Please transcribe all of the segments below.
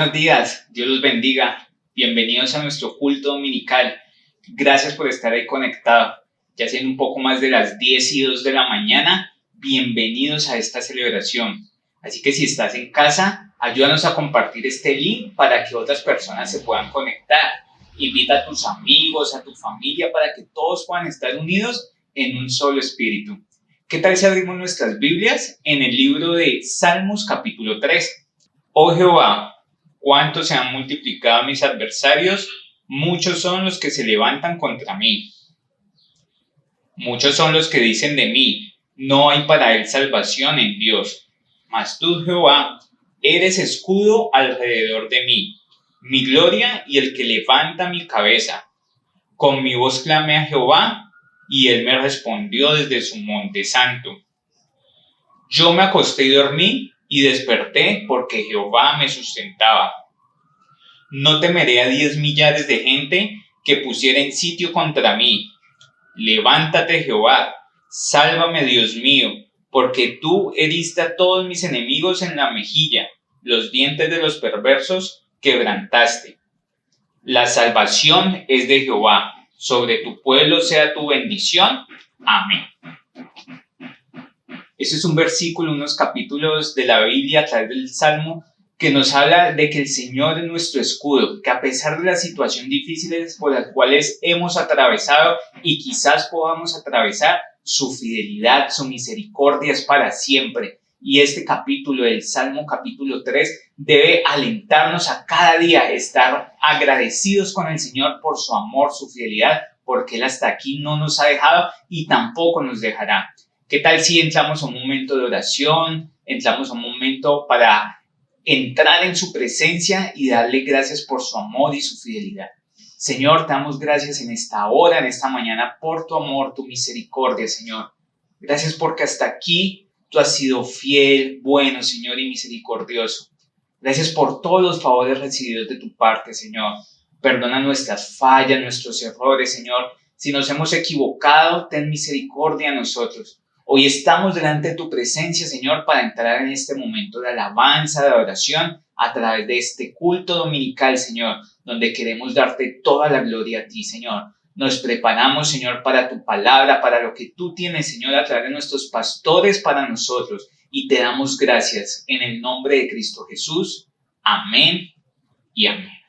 buenos días, Dios los bendiga. Bienvenidos a nuestro culto dominical. Gracias por estar ahí conectado. Ya siendo un poco más de las 10:02 de la mañana, bienvenidos a esta celebración. Así que si estás en casa, ayúdanos a compartir este link para que otras personas se puedan conectar. Invita a tus amigos, a tu familia, para que todos puedan estar unidos en un solo espíritu. ¿Qué tal si abrimos nuestras Biblias en el libro de Salmos capítulo 3? Oh Jehová, cuánto se han multiplicado mis adversarios, muchos son los que se levantan contra mí. Muchos son los que dicen de mí, no hay para él salvación en Dios. Mas tú, Jehová, eres escudo alrededor de mí, mi gloria y el que levanta mi cabeza. Con mi voz clamé a Jehová, y él me respondió desde su monte santo. Yo me acosté y dormí, y desperté porque Jehová me sustentaba. No temeré a 10 millares de gente que pusieren sitio contra mí. Levántate, Jehová, sálvame, Dios mío, porque tú heriste a todos mis enemigos en la mejilla, los dientes de los perversos quebrantaste. La salvación es de Jehová, sobre tu pueblo sea tu bendición. Amén. Ese es un versículo, unos capítulos de la Biblia a través del Salmo, que nos habla de que el Señor es nuestro escudo, que a pesar de las situaciones difíciles por las cuales hemos atravesado y quizás podamos atravesar, su fidelidad, su misericordia es para siempre. Y este capítulo del Salmo capítulo 3 debe alentarnos a cada día estar agradecidos con el Señor por su amor, su fidelidad, porque Él hasta aquí no nos ha dejado y tampoco nos dejará. ¿Qué tal si entramos a un momento de oración, entramos a un momento para entrar en su presencia y darle gracias por su amor y su fidelidad? Señor, te damos gracias en esta hora, en esta mañana, por tu amor, tu misericordia, Señor. Gracias porque hasta aquí tú has sido fiel, bueno, Señor, y misericordioso. Gracias por todos los favores recibidos de tu parte, Señor. Perdona nuestras fallas, nuestros errores, Señor. Si nos hemos equivocado, ten misericordia a nosotros. Hoy estamos delante de tu presencia, Señor, para entrar en este momento de alabanza, de oración, a través de este culto dominical, Señor, donde queremos darte toda la gloria a ti, Señor. Nos preparamos, Señor, para tu palabra, para lo que tú tienes, Señor, a través de nuestros pastores para nosotros. Y te damos gracias en el nombre de Cristo Jesús. Amén y amén.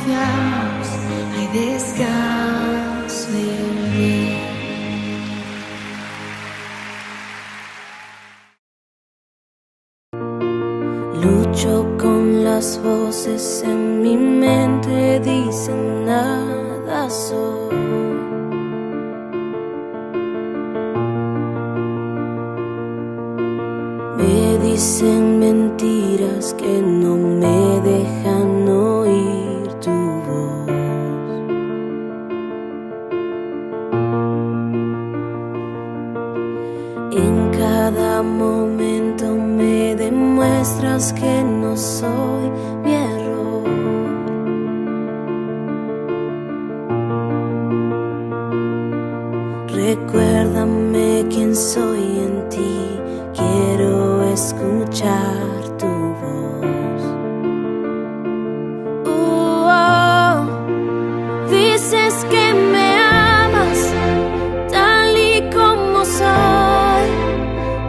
confiamos, hay descanso en mí. Lucho con las voces en mi mente, dicen nada soy. Me dicen mentiras que no me dejan oír tu voz. En cada momento me demuestras que no soy mi error. Recuérdame quién soy en ti, quiero escuchar tu voz. Dices que me amas tal y como soy.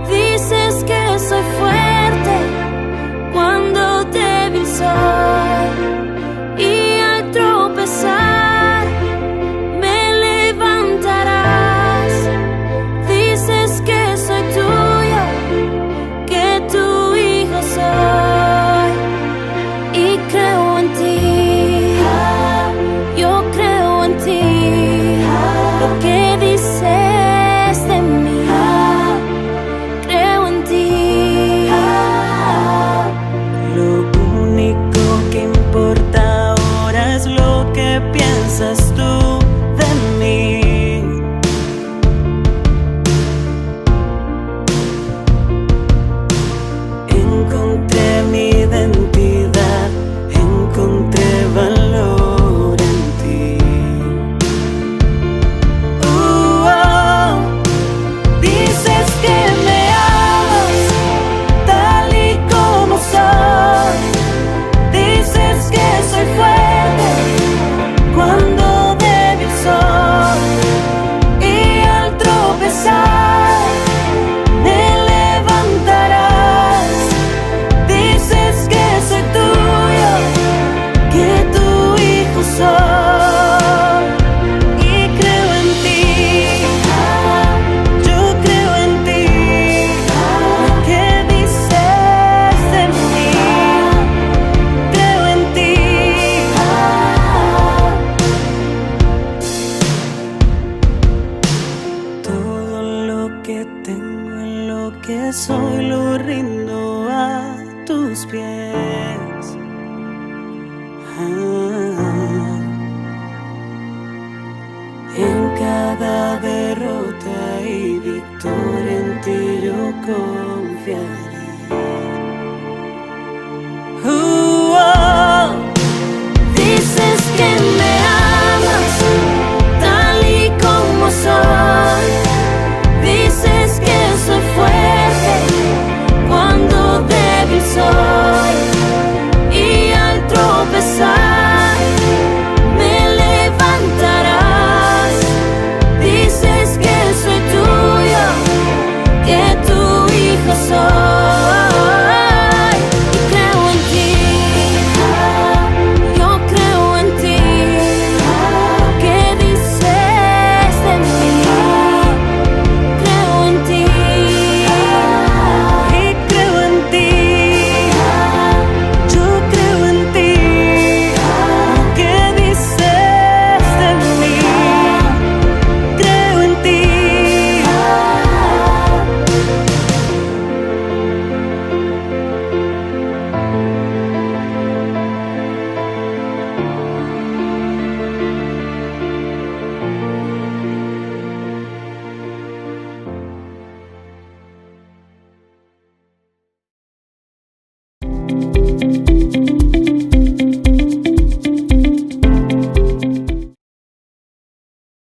Dices que soy fuerte cuando débil soy. Y al tropezar me levantarás. Dices que soy tuyo, que tu hijo soy. Y creo en ti, yo creo en ti. Lo que dices de mí, creo en ti. Lo único que importa ahora es lo que piensas tú de mí. Encontré mi identidad, encontré valor en ti. Dices que me amas tal y como soy. Dices que soy fuerte cuando débil soy. Y al tropezar me levantarás. Dices que soy tuyo, que tu hijo soy. Y creo en ti, yo creo en ti. Lo que dices de mí, creo en ti. Todo lo que tengo y lo que soy lo rindo a tus pies. En cada derrota y victoria en ti yo confiaré. Dices que me amas tal y como soy. Dices que soy fuerte cuando débil soy. Y al tropezar me levantarás. Dices que soy tuyo, que tu hijo soy. Y creo en ti, yo creo en ti. Lo que dices de mí, creo en ti. Y creo en ti, yo creo en ti. Lo que dices de mí, creo en ti.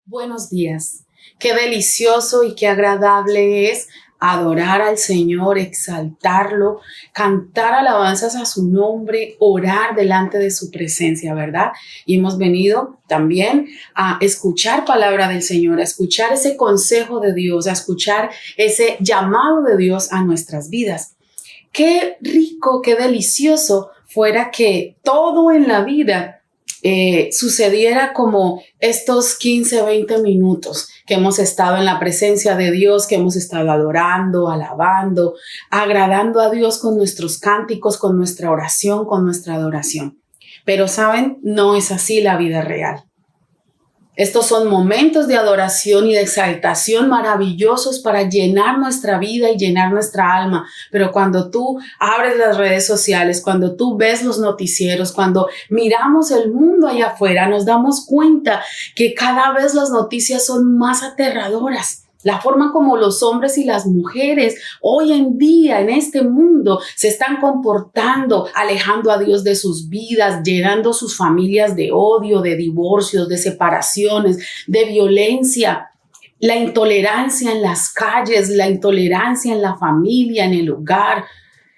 Buenos días. Qué delicioso y qué agradable es adorar al Señor, exaltarlo, cantar alabanzas a su nombre, orar delante de su presencia, ¿verdad? Y hemos venido también a escuchar palabra del Señor, a escuchar ese consejo de Dios, a escuchar ese llamado de Dios a nuestras vidas. Qué rico, qué delicioso fuera que todo en la vida sucediera como estos 15, 20 minutos que hemos estado en la presencia de Dios, que hemos estado adorando, alabando, agradando a Dios con nuestros cánticos, con nuestra oración, con nuestra adoración. Pero, ¿saben? No es así la vida real. Estos son momentos de adoración y de exaltación maravillosos para llenar nuestra vida y llenar nuestra alma. Pero cuando tú abres las redes sociales, cuando tú ves los noticieros, cuando miramos el mundo allá afuera, nos damos cuenta que cada vez las noticias son más aterradoras. La forma como los hombres y las mujeres hoy en día en este mundo se están comportando, alejando a Dios de sus vidas, llenando sus familias de odio, de divorcios, de separaciones, de violencia, la intolerancia en las calles, la intolerancia en la familia, en el hogar,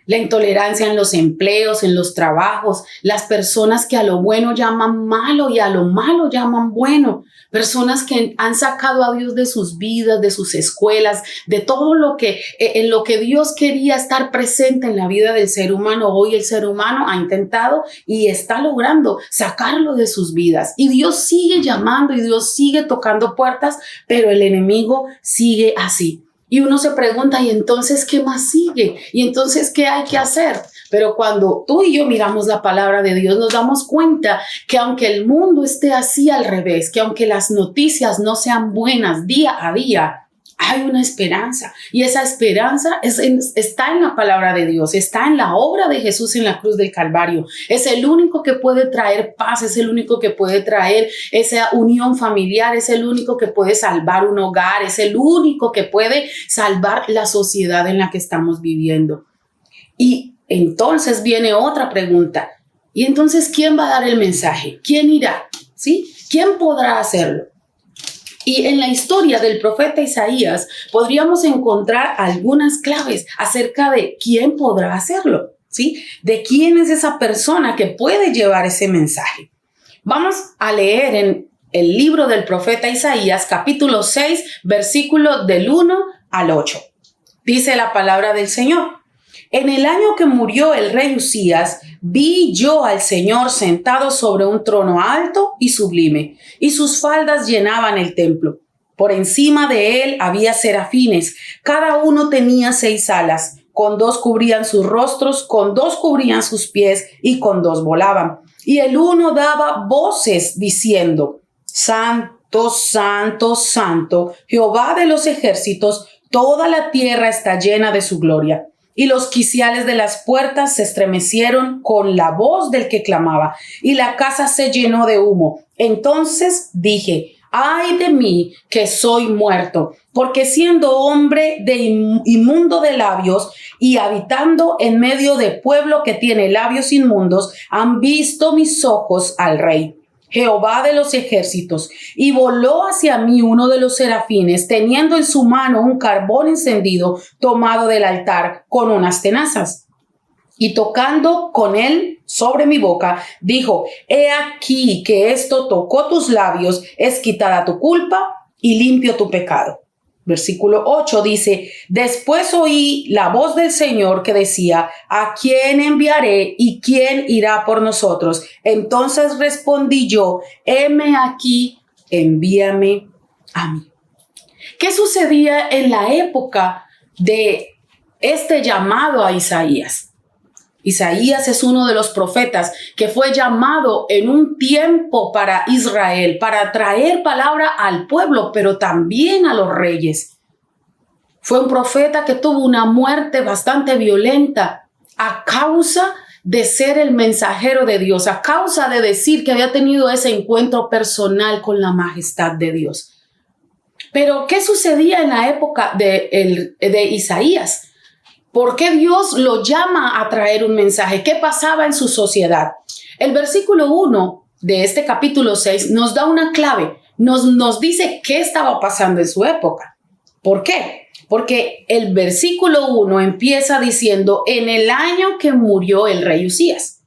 la intolerancia en los empleos, en los trabajos, las personas que a lo bueno llaman malo y a lo malo llaman bueno. Personas que han sacado a Dios de sus vidas, de sus escuelas, de todo lo que, en lo que Dios quería estar presente en la vida del ser humano. Hoy el ser humano ha intentado y está logrando sacarlo de sus vidas. Y Dios sigue llamando y Dios sigue tocando puertas, pero el enemigo sigue así. Y uno se pregunta, ¿y entonces qué más sigue? ¿Y entonces qué hay que hacer? Pero cuando tú y yo miramos la palabra de Dios, nos damos cuenta que aunque el mundo esté así al revés, que aunque las noticias no sean buenas día a día, hay una esperanza. Y esa esperanza está en la palabra de Dios, está en la obra de Jesús en la cruz del Calvario. Es el único que puede traer paz, es el único que puede traer esa unión familiar, es el único que puede salvar un hogar, es el único que puede salvar la sociedad en la que estamos viviendo. Y entonces viene otra pregunta. ¿Y entonces quién va a dar el mensaje? ¿Quién irá? ¿Sí? ¿Quién podrá hacerlo? Y en la historia del profeta Isaías podríamos encontrar algunas claves acerca de quién podrá hacerlo, ¿sí? De quién es esa persona que puede llevar ese mensaje. Vamos a leer en el libro del profeta Isaías, capítulo 6, versículo del 1 al 8. Dice la palabra del Señor. En el año que murió el rey Uzías, vi yo al Señor sentado sobre un trono alto y sublime, y sus faldas llenaban el templo. Por encima de él había serafines, cada uno tenía 6 alas, con 2 cubrían sus rostros, con 2 cubrían sus pies, y con 2 volaban. Y el uno daba voces diciendo, Santo, Santo, Santo, Jehová de los ejércitos, toda la tierra está llena de su gloria. Y los quiciales de las puertas se estremecieron con la voz del que clamaba, y la casa se llenó de humo. Entonces dije, ay de mí que soy muerto, porque siendo hombre de inmundo de labios y habitando en medio de pueblo que tiene labios inmundos, han visto mis ojos al Rey, Jehová de los ejércitos, y voló hacia mí uno de los serafines, teniendo en su mano un carbón encendido tomado del altar con unas tenazas. Y tocando con él sobre mi boca, dijo, he aquí que esto tocó tus labios, es quitada tu culpa y limpio tu pecado. Versículo 8 dice, después oí la voz del Señor que decía, ¿a quién enviaré y quién irá por nosotros? Entonces respondí yo, heme aquí, envíame a mí. ¿Qué sucedía en la época de este llamado a Isaías? Isaías es uno de los profetas que fue llamado en un tiempo para Israel, para traer palabra al pueblo, pero también a los reyes. Fue un profeta que tuvo una muerte bastante violenta a causa de ser el mensajero de Dios, a causa de decir que había tenido ese encuentro personal con la majestad de Dios. Pero, ¿qué sucedía en la época de Isaías? ¿Por qué Dios lo llama a traer un mensaje? ¿Qué pasaba en su sociedad? El versículo 1 de este capítulo 6 nos da una clave, nos dice qué estaba pasando en su época. ¿Por qué? Porque el versículo 1 empieza diciendo, en el año que murió el rey Uzías.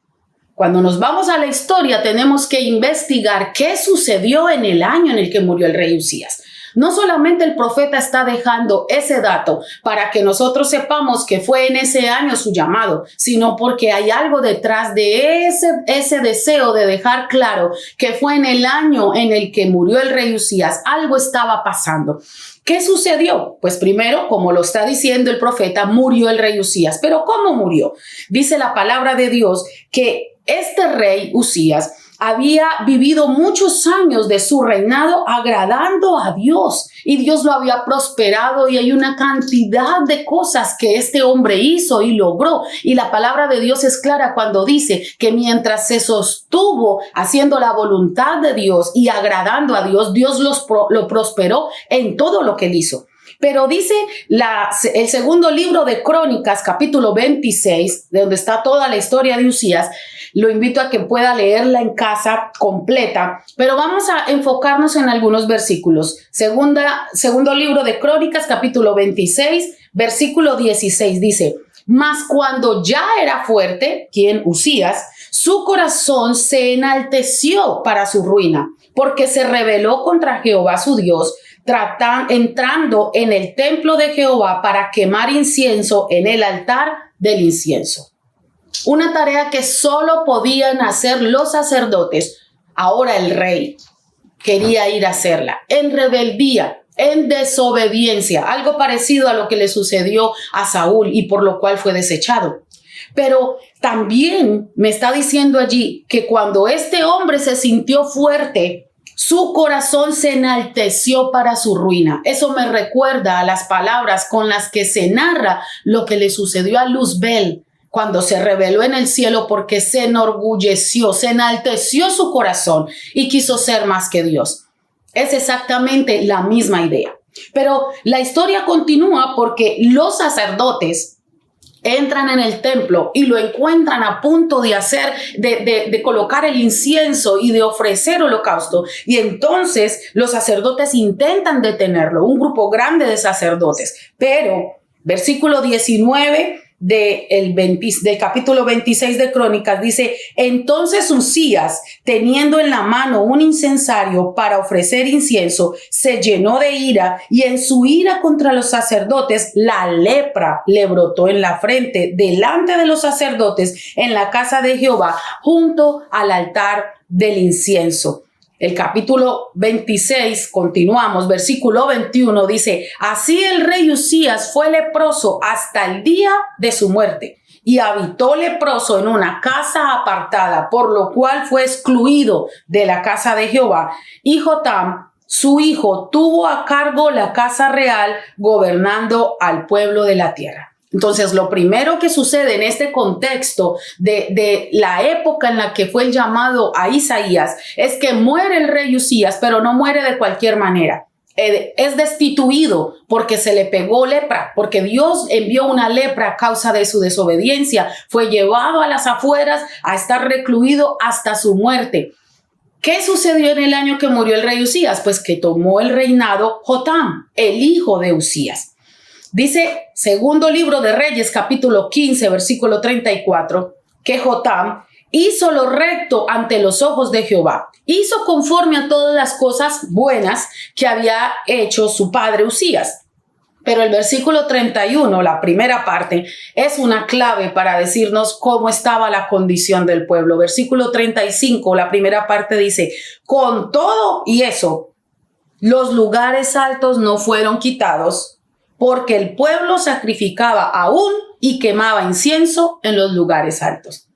Cuando nos vamos a la historia tenemos que investigar qué sucedió en el año en el que murió el rey Uzías. No solamente el profeta está dejando ese dato para que nosotros sepamos que fue en ese año su llamado, sino porque hay algo detrás de ese deseo de dejar claro que fue en el año en el que murió el rey Uzías. Algo estaba pasando. ¿Qué sucedió? Pues primero, como lo está diciendo el profeta, murió el rey Uzías. ¿Pero cómo murió? Dice la palabra de Dios que este rey Uzías había vivido muchos años de su reinado agradando a Dios y Dios lo había prosperado, y hay una cantidad de cosas que este hombre hizo y logró, y la palabra de Dios es clara cuando dice que mientras se sostuvo haciendo la voluntad de Dios y agradando a Dios, Dios lo prosperó en todo lo que él hizo. Pero dice el segundo libro de Crónicas, capítulo 26, de donde está toda la historia de Uzías. Lo invito a que pueda leerla en casa completa, pero vamos a enfocarnos en algunos versículos. Segundo libro de Crónicas, capítulo 26, versículo 16, dice: mas cuando ya era fuerte, ¿quién? Uzías, su corazón se enalteció para su ruina, porque se rebeló contra Jehová su Dios, entrando en el templo de Jehová para quemar incienso en el altar del incienso. Una tarea que solo podían hacer los sacerdotes. Ahora el rey quería ir a hacerla en rebeldía, en desobediencia, algo parecido a lo que le sucedió a Saúl y por lo cual fue desechado. Pero también me está diciendo allí que cuando este hombre se sintió fuerte, su corazón se enalteció para su ruina. Eso me recuerda a las palabras con las que se narra lo que le sucedió a Luzbel cuando se rebeló en el cielo, porque se enorgulleció, se enalteció su corazón y quiso ser más que Dios. Es exactamente la misma idea. Pero la historia continúa porque los sacerdotes entran en el templo y lo encuentran a punto de colocar el incienso y de ofrecer holocausto. Y entonces los sacerdotes intentan detenerlo, un grupo grande de sacerdotes. Pero versículo 19 del capítulo 26 de Crónicas dice: entonces Uzías, teniendo en la mano un incensario para ofrecer incienso, se llenó de ira, y en su ira contra los sacerdotes la lepra le brotó en la frente delante de los sacerdotes en la casa de Jehová, junto al altar del incienso. El capítulo 26, continuamos, versículo 21 dice: así el rey Uzías fue leproso hasta el día de su muerte, y habitó leproso en una casa apartada, por lo cual fue excluido de la casa de Jehová. Y Jotam, su hijo, tuvo a cargo la casa real, gobernando al pueblo de la tierra. Entonces, lo primero que sucede en este contexto de la época en la que fue el llamado a Isaías es que muere el rey Uzías, pero no muere de cualquier manera. Es destituido porque se le pegó lepra, porque Dios envió una lepra a causa de su desobediencia. Fue llevado a las afueras a estar recluido hasta su muerte. ¿Qué sucedió en el año que murió el rey Uzías? Pues que tomó el reinado Jotam, el hijo de Uzías. Dice segundo libro de Reyes, capítulo 15, versículo 34, que Jotam hizo lo recto ante los ojos de Jehová. Hizo conforme a todas las cosas buenas que había hecho su padre Uzías. Pero el versículo 31, la primera parte, es una clave para decirnos cómo estaba la condición del pueblo. Versículo 35, la primera parte dice: con todo y eso, los lugares altos no fueron quitados, porque el pueblo sacrificaba aún y quemaba incienso en los lugares altos.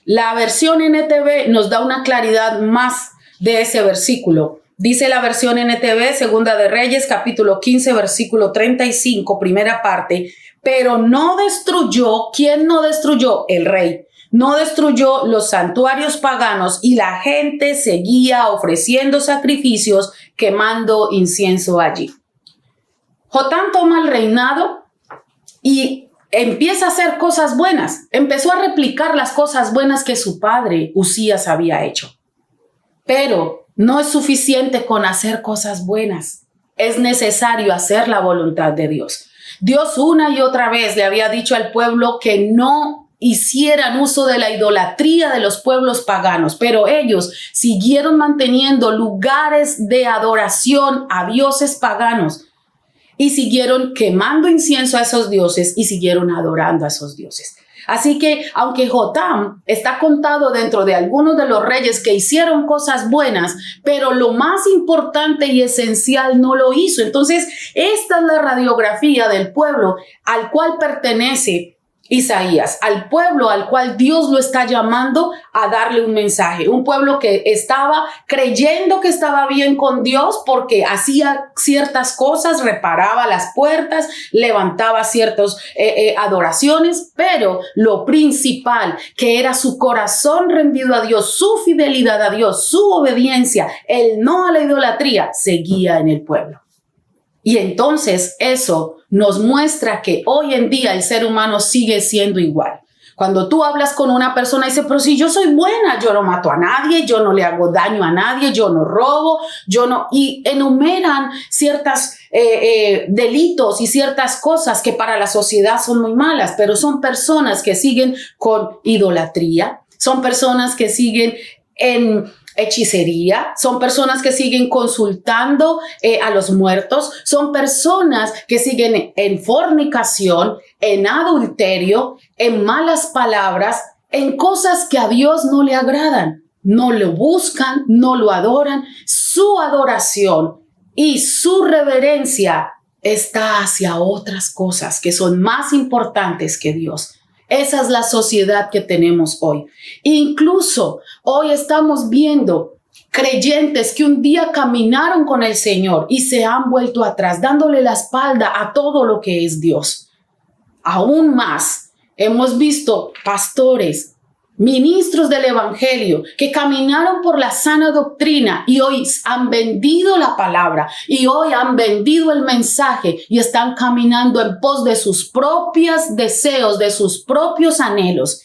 La versión NTV nos da una claridad más de ese versículo. Dice la versión NTV, segunda de Reyes, capítulo 15, versículo 35, primera parte: pero no destruyó. ¿Quién no destruyó? El rey. No destruyó los santuarios paganos, y la gente seguía ofreciendo sacrificios, quemando incienso allí. Jotam toma el reinado y empieza a hacer cosas buenas. Empezó a replicar las cosas buenas que su padre Uzías había hecho. Pero no es suficiente con hacer cosas buenas. Es necesario hacer la voluntad de Dios. Dios una y otra vez le había dicho al pueblo que no hicieran uso de la idolatría de los pueblos paganos, pero ellos siguieron manteniendo lugares de adoración a dioses paganos y siguieron quemando incienso a esos dioses y siguieron adorando a esos dioses. Así que, aunque Jotam está contado dentro de algunos de los reyes que hicieron cosas buenas, pero lo más importante y esencial no lo hizo. Entonces, esta es la radiografía del pueblo al cual pertenece Isaías, al pueblo al cual Dios lo está llamando a darle un mensaje. Un pueblo que estaba creyendo que estaba bien con Dios porque hacía ciertas cosas, reparaba las puertas, levantaba ciertas adoraciones, pero lo principal, que era su corazón rendido a Dios, su fidelidad a Dios, su obediencia, el no a la idolatría, seguía en el pueblo. Y entonces eso nos muestra que hoy en día el ser humano sigue siendo igual. Cuando tú hablas con una persona y dice, pero si yo soy buena, yo no mato a nadie, yo no le hago daño a nadie, yo no robo, yo no... Y enumeran ciertos delitos y ciertas cosas que para la sociedad son muy malas, pero son personas que siguen con idolatría, son personas que siguen en hechicería, son personas que siguen consultando a los muertos, son personas que siguen en fornicación, en adulterio, en malas palabras, en cosas que a Dios no le agradan. No lo buscan, no lo adoran. Su adoración y su reverencia está hacia otras cosas que son más importantes que Dios. Esa es la sociedad que tenemos hoy. Incluso hoy estamos viendo creyentes que un día caminaron con el Señor y se han vuelto atrás, dándole la espalda a todo lo que es Dios. Aún más, hemos visto pastores, ministros del evangelio que caminaron por la sana doctrina y hoy han vendido la palabra y hoy han vendido el mensaje y están caminando en pos de sus propios deseos, de sus propios anhelos.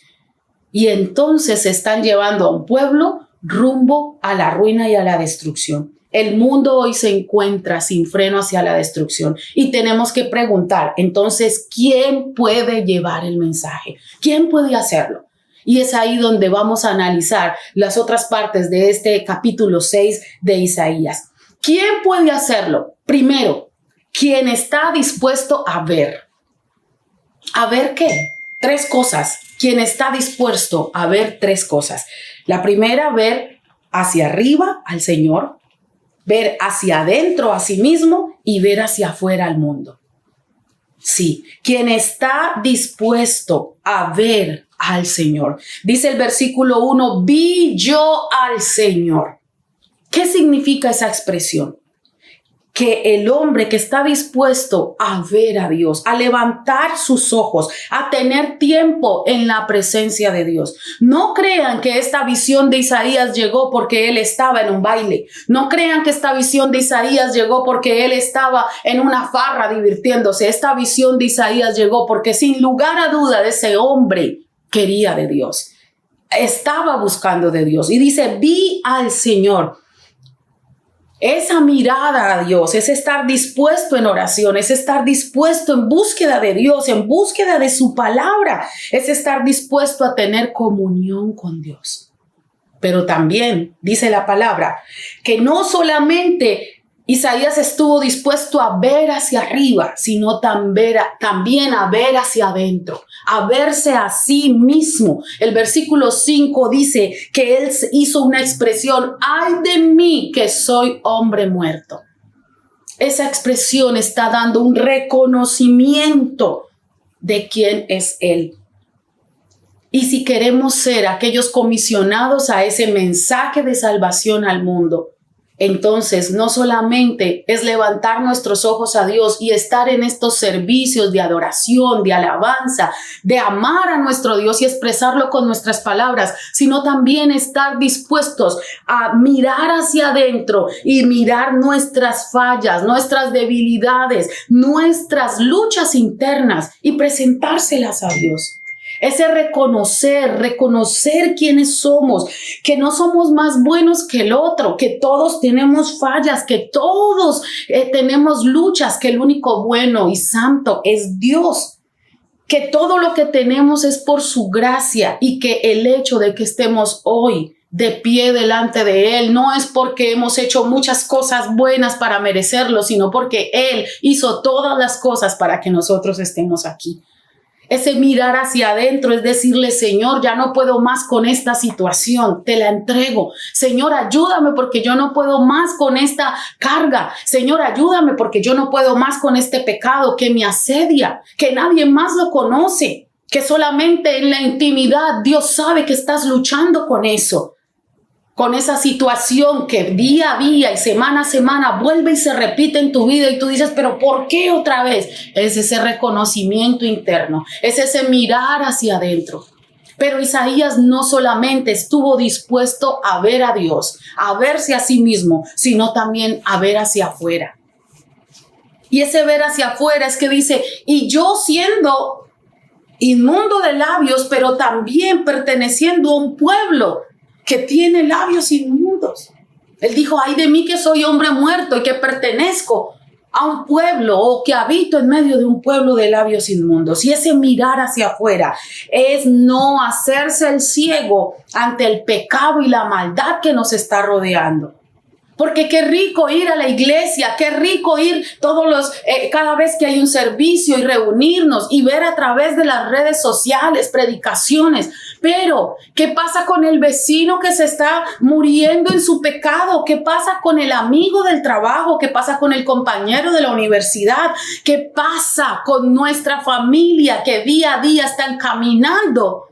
Y entonces se están llevando a un pueblo rumbo a la ruina y a la destrucción. El mundo hoy se encuentra sin freno hacia la destrucción y tenemos que preguntar, entonces, ¿quién puede llevar el mensaje? ¿Quién puede hacerlo? Y es ahí donde vamos a analizar las otras partes de este capítulo 6 de Isaías. ¿Quién puede hacerlo? Primero, quien está dispuesto a ver. ¿A ver qué? 3 cosas. Quien está dispuesto a ver 3 cosas. La primera, ver hacia arriba al Señor, ver hacia adentro a sí mismo y ver hacia afuera al mundo. Sí, quien está dispuesto a ver al Señor. Dice el versículo 1, vi yo al Señor. ¿Qué significa esa expresión? Que el hombre que está dispuesto a ver a Dios, a levantar sus ojos, a tener tiempo en la presencia de Dios. No crean que esta visión de Isaías llegó porque él estaba en un baile. No crean que esta visión de Isaías llegó porque él estaba en una farra divirtiéndose. Esta visión de Isaías llegó porque sin lugar a duda ese hombre quería de Dios. Estaba buscando de Dios. Y dice, vi al Señor. Esa mirada a Dios es estar dispuesto en oración, es estar dispuesto en búsqueda de Dios, en búsqueda de su palabra, es estar dispuesto a tener comunión con Dios. Pero también dice la palabra que no solamente Isaías estuvo dispuesto a ver hacia arriba, sino también a ver hacia adentro, a verse a sí mismo. El versículo 5 dice que él hizo una expresión, ay de mí que soy hombre muerto. Esa expresión está dando un reconocimiento de quién es él. Y si queremos ser aquellos comisionados a ese mensaje de salvación al mundo, entonces no solamente es levantar nuestros ojos a Dios y estar en estos servicios de adoración, de alabanza, de amar a nuestro Dios y expresarlo con nuestras palabras, sino también estar dispuestos a mirar hacia adentro y mirar nuestras fallas, nuestras debilidades, nuestras luchas internas y presentárselas a Dios. Ese reconocer quiénes somos, que no somos más buenos que el otro, que todos tenemos fallas, que todos tenemos luchas, que el único bueno y santo es Dios. que todo lo que tenemos es por su gracia y que el hecho de que estemos hoy de pie delante de Él no es porque hemos hecho muchas cosas buenas para merecerlo, sino porque Él hizo todas las cosas para que nosotros estemos aquí. Ese mirar hacia adentro es decirle, Señor, ya no puedo más con esta situación, te la entrego. Señor, ayúdame porque yo no puedo más con esta carga. Señor, ayúdame porque yo no puedo más con este pecado que me asedia, que nadie más lo conoce, que solamente en la intimidad Dios sabe que estás luchando con eso. Con esa situación que día a día y semana a semana vuelve y se repite en tu vida y tú dices, pero ¿por qué otra vez? Es ese reconocimiento interno, es ese mirar hacia adentro. Pero Isaías no solamente estuvo dispuesto a ver a Dios, a verse a sí mismo, sino también a ver hacia afuera. Y ese ver hacia afuera es que dice, y yo siendo inmundo de labios, pero también perteneciendo a un pueblo que tiene labios inmundos. Él dijo, ay de mí que soy hombre muerto y que pertenezco a un pueblo o que habito en medio de un pueblo de labios inmundos. Y ese mirar hacia afuera es no hacerse el ciego ante el pecado y la maldad que nos está rodeando. Porque qué rico ir a la iglesia, qué rico ir cada vez que hay un servicio y reunirnos y ver a través de las redes sociales predicaciones. Pero, ¿qué pasa con el vecino que se está muriendo en su pecado? ¿Qué pasa con el amigo del trabajo? ¿Qué pasa con el compañero de la universidad? ¿Qué pasa con nuestra familia que día a día están caminando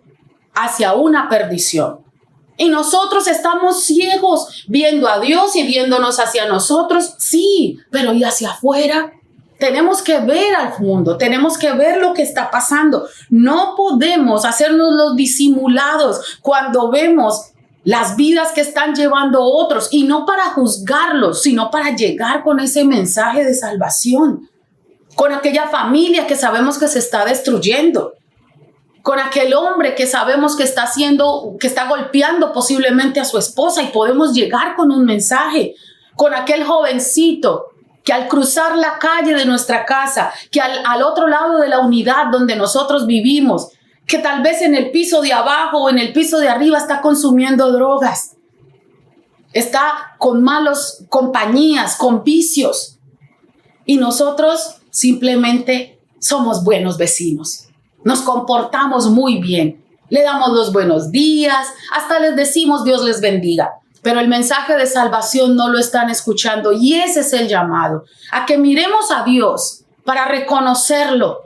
hacia una perdición? Y nosotros estamos ciegos viendo a Dios y viéndonos hacia nosotros, sí, pero ¿y hacia afuera? Tenemos que ver al mundo, tenemos que ver lo que está pasando. No podemos hacernos los disimulados cuando vemos las vidas que están llevando otros y no para juzgarlos, sino para llegar con ese mensaje de salvación, con aquella familia que sabemos que se está destruyendo, con aquel hombre que sabemos que está golpeando posiblemente a su esposa y podemos llegar con un mensaje, con aquel jovencito que al cruzar la calle de nuestra casa, que al otro lado de la unidad donde nosotros vivimos, que tal vez en el piso de abajo o en el piso de arriba está consumiendo drogas, está con malas compañías, con vicios, y nosotros simplemente somos buenos vecinos. Nos comportamos muy bien, le damos los buenos días, hasta les decimos Dios les bendiga. Pero el mensaje de salvación no lo están escuchando y ese es el llamado, a que miremos a Dios para reconocerlo,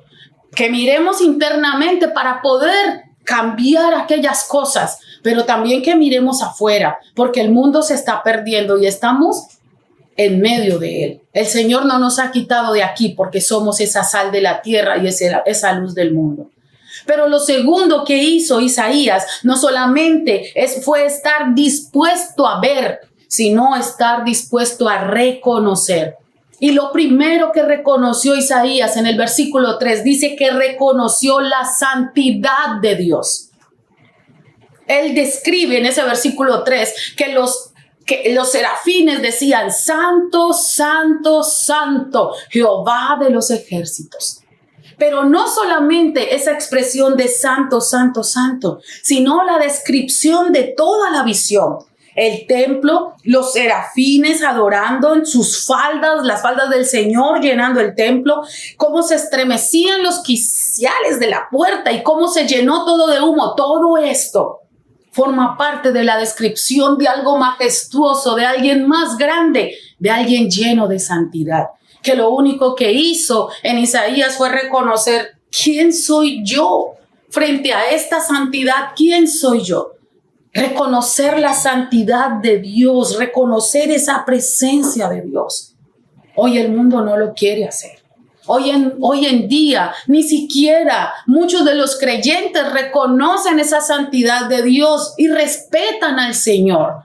que miremos internamente para poder cambiar aquellas cosas, pero también que miremos afuera, porque el mundo se está perdiendo y estamos en medio de él. El Señor no nos ha quitado de aquí porque somos esa sal de la tierra y esa luz del mundo. Pero lo segundo que hizo Isaías no solamente fue estar dispuesto a ver, sino estar dispuesto a reconocer. Y lo primero que reconoció Isaías en el versículo 3 dice que reconoció la santidad de Dios. Él describe en ese versículo 3 que los serafines decían, Santo, Santo, Santo, Jehová de los ejércitos. Pero no solamente esa expresión de Santo, Santo, Santo, sino la descripción de toda la visión. El templo, los serafines adorando en sus faldas, las faldas del Señor llenando el templo, cómo se estremecían los quiciales de la puerta y cómo se llenó todo de humo. Todo esto forma parte de la descripción de algo majestuoso, de alguien más grande, de alguien lleno de santidad, que lo único que hizo en Isaías fue reconocer quién soy yo frente a esta santidad, quién soy yo. Reconocer la santidad de Dios, reconocer esa presencia de Dios. Hoy el mundo no lo quiere hacer. Hoy en día, ni siquiera muchos de los creyentes reconocen esa santidad de Dios y respetan al Señor.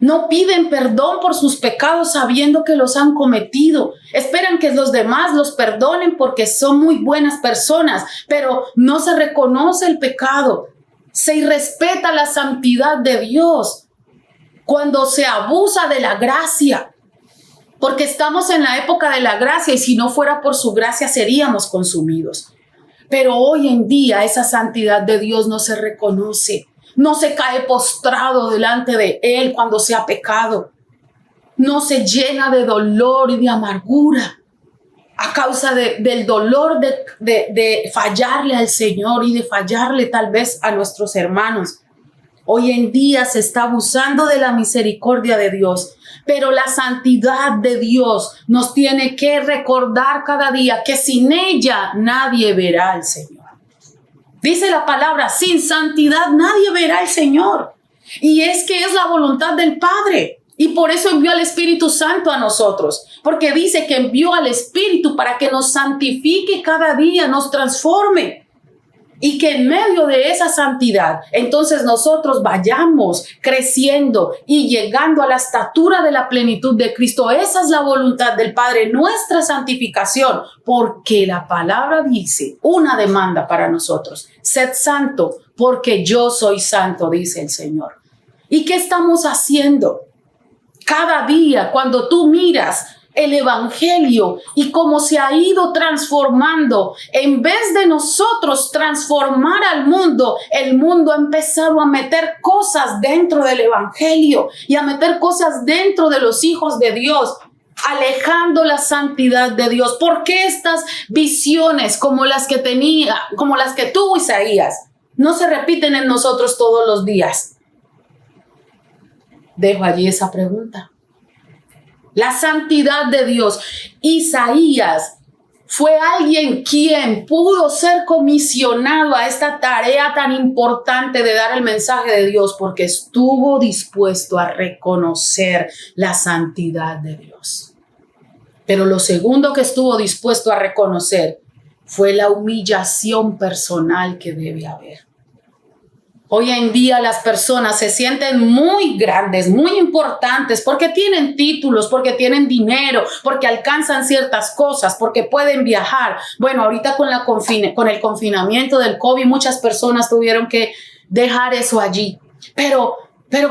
No piden perdón por sus pecados sabiendo que los han cometido. Esperan que los demás los perdonen porque son muy buenas personas, pero no se reconoce el pecado. Se irrespeta la santidad de Dios cuando se abusa de la gracia. Porque estamos en la época de la gracia y si no fuera por su gracia seríamos consumidos. Pero hoy en día esa santidad de Dios no se reconoce. No se cae postrado delante de Él cuando se ha pecado. No se llena de dolor y de amargura a causa del dolor de fallarle al Señor y de fallarle tal vez a nuestros hermanos. Hoy en día se está abusando de la misericordia de Dios, pero la santidad de Dios nos tiene que recordar cada día que sin ella nadie verá al Señor. Dice la palabra, sin santidad nadie verá al Señor. Y es que es la voluntad del Padre. Y por eso envió al Espíritu Santo a nosotros, porque dice que envió al Espíritu para que nos santifique cada día, nos transforme. Y que en medio de esa santidad, entonces nosotros vayamos creciendo y llegando a la estatura de la plenitud de Cristo. Esa es la voluntad del Padre, nuestra santificación, porque la palabra dice una demanda para nosotros. Sed santo, porque yo soy santo, dice el Señor. ¿Y qué estamos haciendo? Cada día, cuando tú miras el evangelio y cómo se ha ido transformando, en vez de nosotros transformar al mundo, el mundo ha empezado a meter cosas dentro del evangelio y a meter cosas dentro de los hijos de Dios, alejando la santidad de Dios. ¿Por qué estas visiones como las que tuvo Isaías no se repiten en nosotros todos los días? Dejo allí esa pregunta. La santidad de Dios. Isaías fue alguien quien pudo ser comisionado a esta tarea tan importante de dar el mensaje de Dios porque estuvo dispuesto a reconocer la santidad de Dios. Pero lo segundo que estuvo dispuesto a reconocer fue la humillación personal que debe haber. Hoy en día las personas se sienten muy grandes, muy importantes, porque tienen títulos, porque tienen dinero, porque alcanzan ciertas cosas, porque pueden viajar. Bueno, ahorita con el confinamiento del COVID, muchas personas tuvieron que dejar eso allí. Pero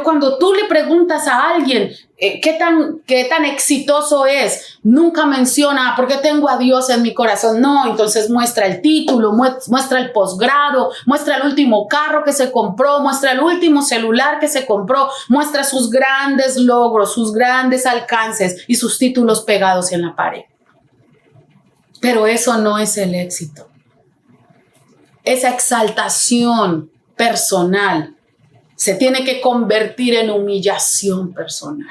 cuando tú le preguntas a alguien qué tan exitoso es, nunca menciona porque tengo a Dios en mi corazón. No, entonces muestra el título, muestra el posgrado, muestra el último carro que se compró, muestra el último celular que se compró, muestra sus grandes logros, sus grandes alcances y sus títulos pegados en la pared. Pero eso no es el éxito. Esa exaltación personal se tiene que convertir en humillación personal.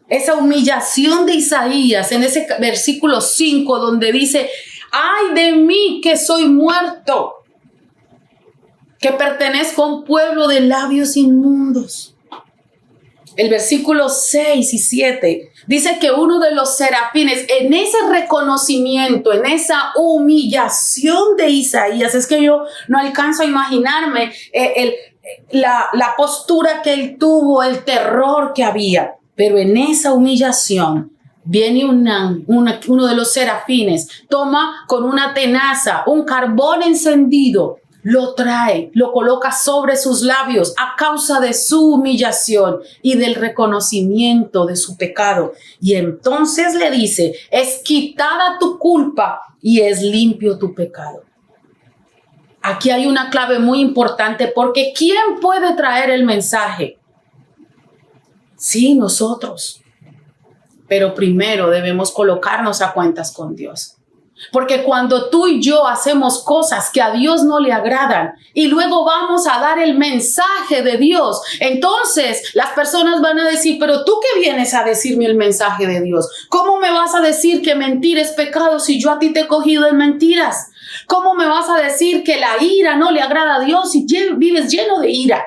Esa humillación de Isaías en ese versículo 5 donde dice, ¡ay de mí que soy muerto, que pertenezco a un pueblo de labios inmundos! El versículo 6 y 7 dice que uno de los serafines, en ese reconocimiento, en esa humillación de Isaías, es que yo no alcanzo a imaginarme la postura que él tuvo, el terror que había. Pero en esa humillación viene uno de los serafines, toma con una tenaza un carbón encendido, lo trae, lo coloca sobre sus labios a causa de su humillación y del reconocimiento de su pecado. Y entonces le dice, es quitada tu culpa y es limpio tu pecado. Aquí hay una clave muy importante porque ¿quién puede traer el mensaje? Sí, nosotros. Pero primero debemos colocarnos a cuentas con Dios. Porque cuando tú y yo hacemos cosas que a Dios no le agradan y luego vamos a dar el mensaje de Dios, entonces las personas van a decir, pero ¿tú qué vienes a decirme el mensaje de Dios? ¿Cómo me vas a decir que mentir es pecado si yo a ti te he cogido en mentiras? ¿Cómo me vas a decir que la ira no le agrada a Dios si vives lleno de ira?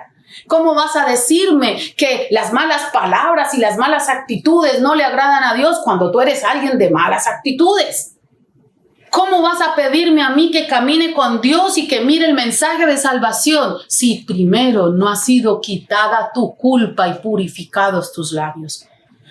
¿Cómo vas a decirme que las malas palabras y las malas actitudes no le agradan a Dios cuando tú eres alguien de malas actitudes? ¿Cómo vas a pedirme a mí que camine con Dios y que mire el mensaje de salvación si primero no ha sido quitada tu culpa y purificados tus labios?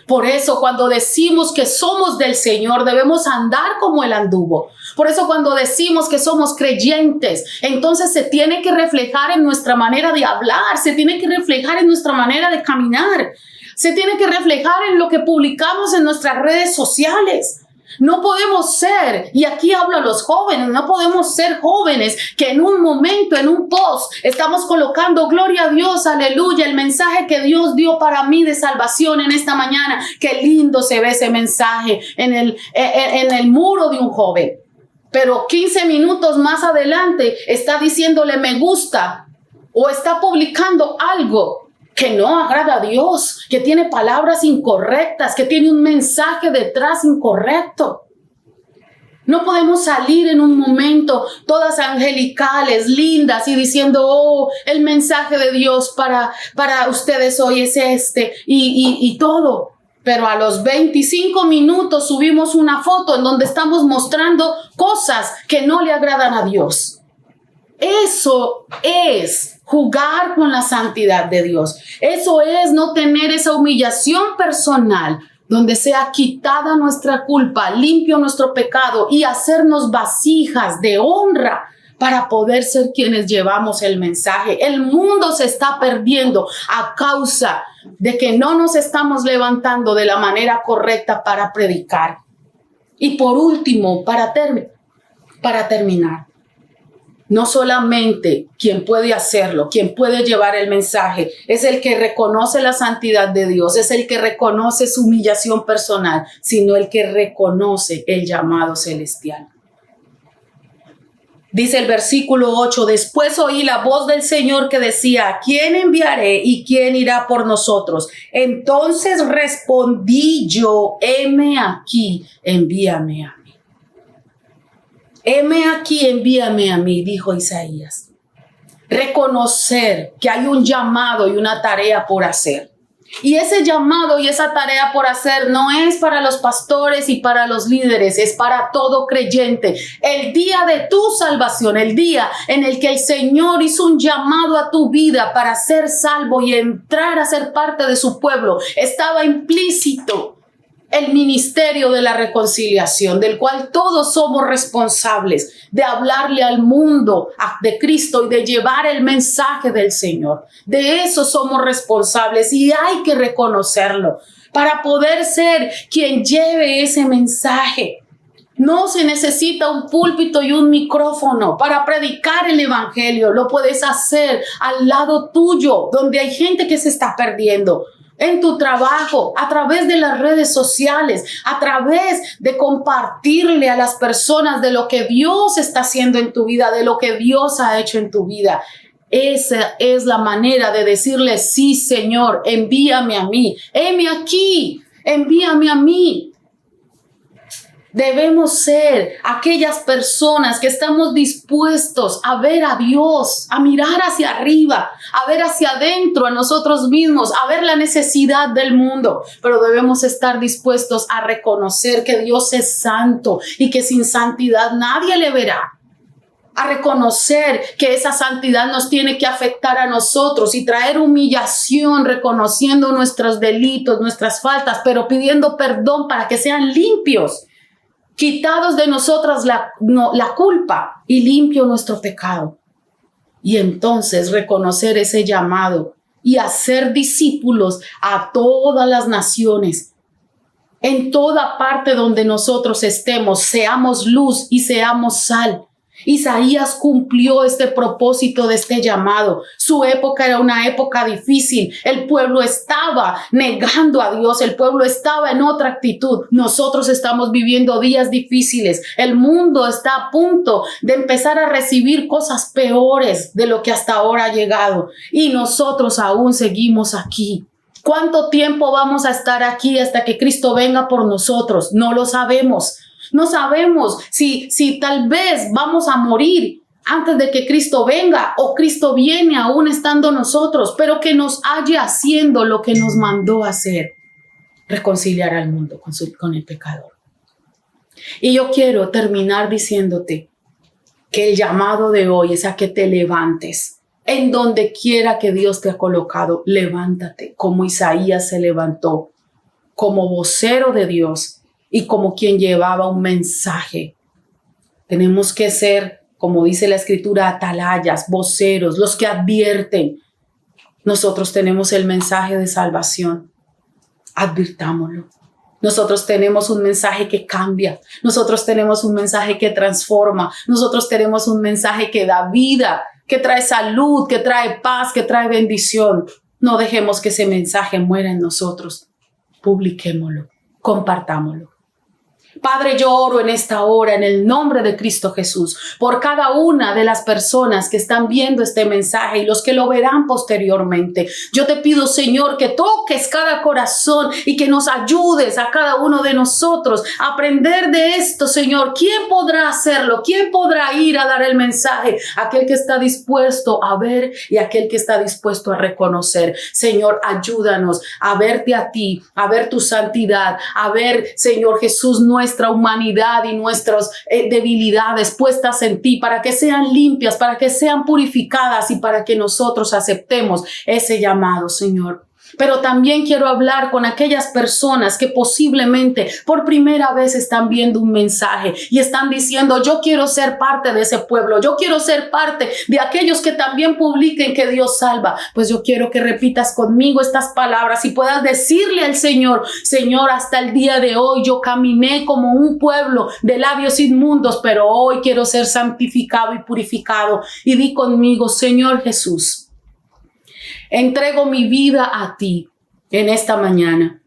Por eso cuando decimos que somos del Señor debemos andar como Él anduvo. Por eso cuando decimos que somos creyentes, entonces se tiene que reflejar en nuestra manera de hablar, se tiene que reflejar en nuestra manera de caminar, se tiene que reflejar en lo que publicamos en nuestras redes sociales. No podemos ser, y aquí hablo a los jóvenes, no podemos ser jóvenes que en un momento, en un post, estamos colocando gloria a Dios, aleluya, el mensaje que Dios dio para mí de salvación en esta mañana. Qué lindo se ve ese mensaje en el muro de un joven. Pero 15 minutos más adelante está diciéndole me gusta o está publicando algo que no agrada a Dios, que tiene palabras incorrectas, que tiene un mensaje detrás incorrecto. No podemos salir en un momento todas angelicales, lindas y diciendo, oh, el mensaje de Dios para ustedes hoy es este y todo. Pero a los 25 minutos subimos una foto en donde estamos mostrando cosas que no le agradan a Dios. Eso es jugar con la santidad de Dios. Eso es no tener esa humillación personal donde sea quitada nuestra culpa, limpio nuestro pecado y hacernos vasijas de honra para poder ser quienes llevamos el mensaje. El mundo se está perdiendo a causa de que no nos estamos levantando de la manera correcta para predicar. Y por último, para terminar, no solamente quien puede hacerlo, quien puede llevar el mensaje, es el que reconoce la santidad de Dios, es el que reconoce su humillación personal, sino el que reconoce el llamado celestial. Dice el versículo 8, después oí la voz del Señor que decía, ¿a quién enviaré y quién irá por nosotros? Entonces respondí yo, heme aquí, envíame a mí. Heme aquí, envíame a mí, dijo Isaías. Reconocer que hay un llamado y una tarea por hacer. Y ese llamado y esa tarea por hacer no es para los pastores y para los líderes, es para todo creyente. El día de tu salvación, el día en el que el Señor hizo un llamado a tu vida para ser salvo y entrar a ser parte de su pueblo, estaba implícito el ministerio de la reconciliación, del cual todos somos responsables de hablarle al mundo de Cristo y de llevar el mensaje del Señor. De eso somos responsables y hay que reconocerlo para poder ser quien lleve ese mensaje. No se necesita un púlpito y un micrófono para predicar el evangelio. Lo puedes hacer al lado tuyo, donde hay gente que se está perdiendo. En tu trabajo, a través de las redes sociales, a través de compartirle a las personas de lo que Dios está haciendo en tu vida, de lo que Dios ha hecho en tu vida. Esa es la manera de decirle, sí, Señor, envíame a mí. Heme aquí, envíame a mí. Debemos ser aquellas personas que estamos dispuestos a ver a Dios, a mirar hacia arriba, a ver hacia adentro, a nosotros mismos, a ver la necesidad del mundo. Pero debemos estar dispuestos a reconocer que Dios es santo y que sin santidad nadie le verá. A reconocer que esa santidad nos tiene que afectar a nosotros y traer humillación, reconociendo nuestros delitos, nuestras faltas, pero pidiendo perdón para que sean limpios. Quitados de nosotras la culpa y limpio nuestro pecado. Y entonces reconocer ese llamado y hacer discípulos a todas las naciones. En toda parte donde nosotros estemos, seamos luz y seamos sal. Isaías cumplió este propósito de este llamado. Su época era una época difícil. El pueblo estaba negando a Dios. El pueblo estaba en otra actitud. Nosotros estamos viviendo días difíciles. El mundo está a punto de empezar a recibir cosas peores de lo que hasta ahora ha llegado. Y nosotros aún seguimos aquí. ¿Cuánto tiempo vamos a estar aquí hasta que Cristo venga por nosotros? No lo sabemos. No sabemos si tal vez vamos a morir antes de que Cristo venga o Cristo viene aún estando nosotros, pero que nos halle haciendo lo que nos mandó hacer, reconciliar al mundo con el pecador. Y yo quiero terminar diciéndote que el llamado de hoy es a que te levantes. En donde quiera que Dios te ha colocado, levántate como Isaías se levantó, como vocero de Dios. Y como quien llevaba un mensaje. Tenemos que ser, como dice la Escritura, atalayas, voceros, los que advierten. Nosotros tenemos el mensaje de salvación. Advirtámoslo. Nosotros tenemos un mensaje que cambia. Nosotros tenemos un mensaje que transforma. Nosotros tenemos un mensaje que da vida, que trae salud, que trae paz, que trae bendición. No dejemos que ese mensaje muera en nosotros. Publiquémoslo, compartámoslo. Padre, yo oro en esta hora en el nombre de Cristo Jesús por cada una de las personas que están viendo este mensaje y los que lo verán posteriormente. Yo te pido, Señor, que toques cada corazón y que nos ayudes a cada uno de nosotros a aprender de esto, Señor. ¿Quién podrá hacerlo? ¿Quién podrá ir a dar el mensaje? Aquel que está dispuesto a ver y aquel que está dispuesto a reconocer. Señor, ayúdanos a verte a ti, a ver tu santidad, a ver, Señor Jesús, nuestra humanidad y nuestras debilidades puestas en ti para que sean limpias, para que sean purificadas y para que nosotros aceptemos ese llamado, Señor. Pero también quiero hablar con aquellas personas que posiblemente por primera vez están viendo un mensaje y están diciendo, yo quiero ser parte de ese pueblo, yo quiero ser parte de aquellos que también publiquen que Dios salva. Pues yo quiero que repitas conmigo estas palabras y puedas decirle al Señor, Señor, hasta el día de hoy yo caminé como un pueblo de labios inmundos, pero hoy quiero ser santificado y purificado. Y di conmigo, Señor Jesús, entrego mi vida a ti en esta mañana.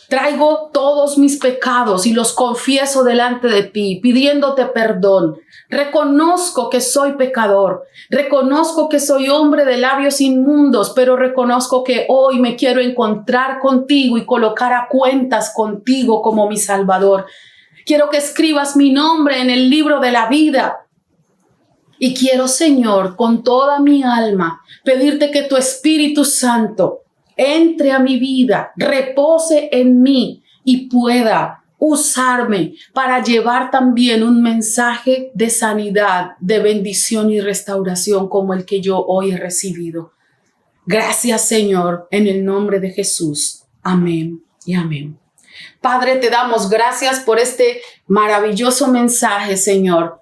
Traigo todos mis pecados y los confieso delante de ti, pidiéndote perdón. Reconozco que soy pecador. Reconozco que soy hombre de labios inmundos, pero reconozco que hoy me quiero encontrar contigo y colocar a cuentas contigo como mi Salvador. Quiero que escribas mi nombre en el libro de la vida. Y quiero, Señor, con toda mi alma, pedirte que tu Espíritu Santo entre a mi vida, repose en mí y pueda usarme para llevar también un mensaje de sanidad, de bendición y restauración como el que yo hoy he recibido. Gracias, Señor, en el nombre de Jesús. Amén y amén. Padre, te damos gracias por este maravilloso mensaje, Señor.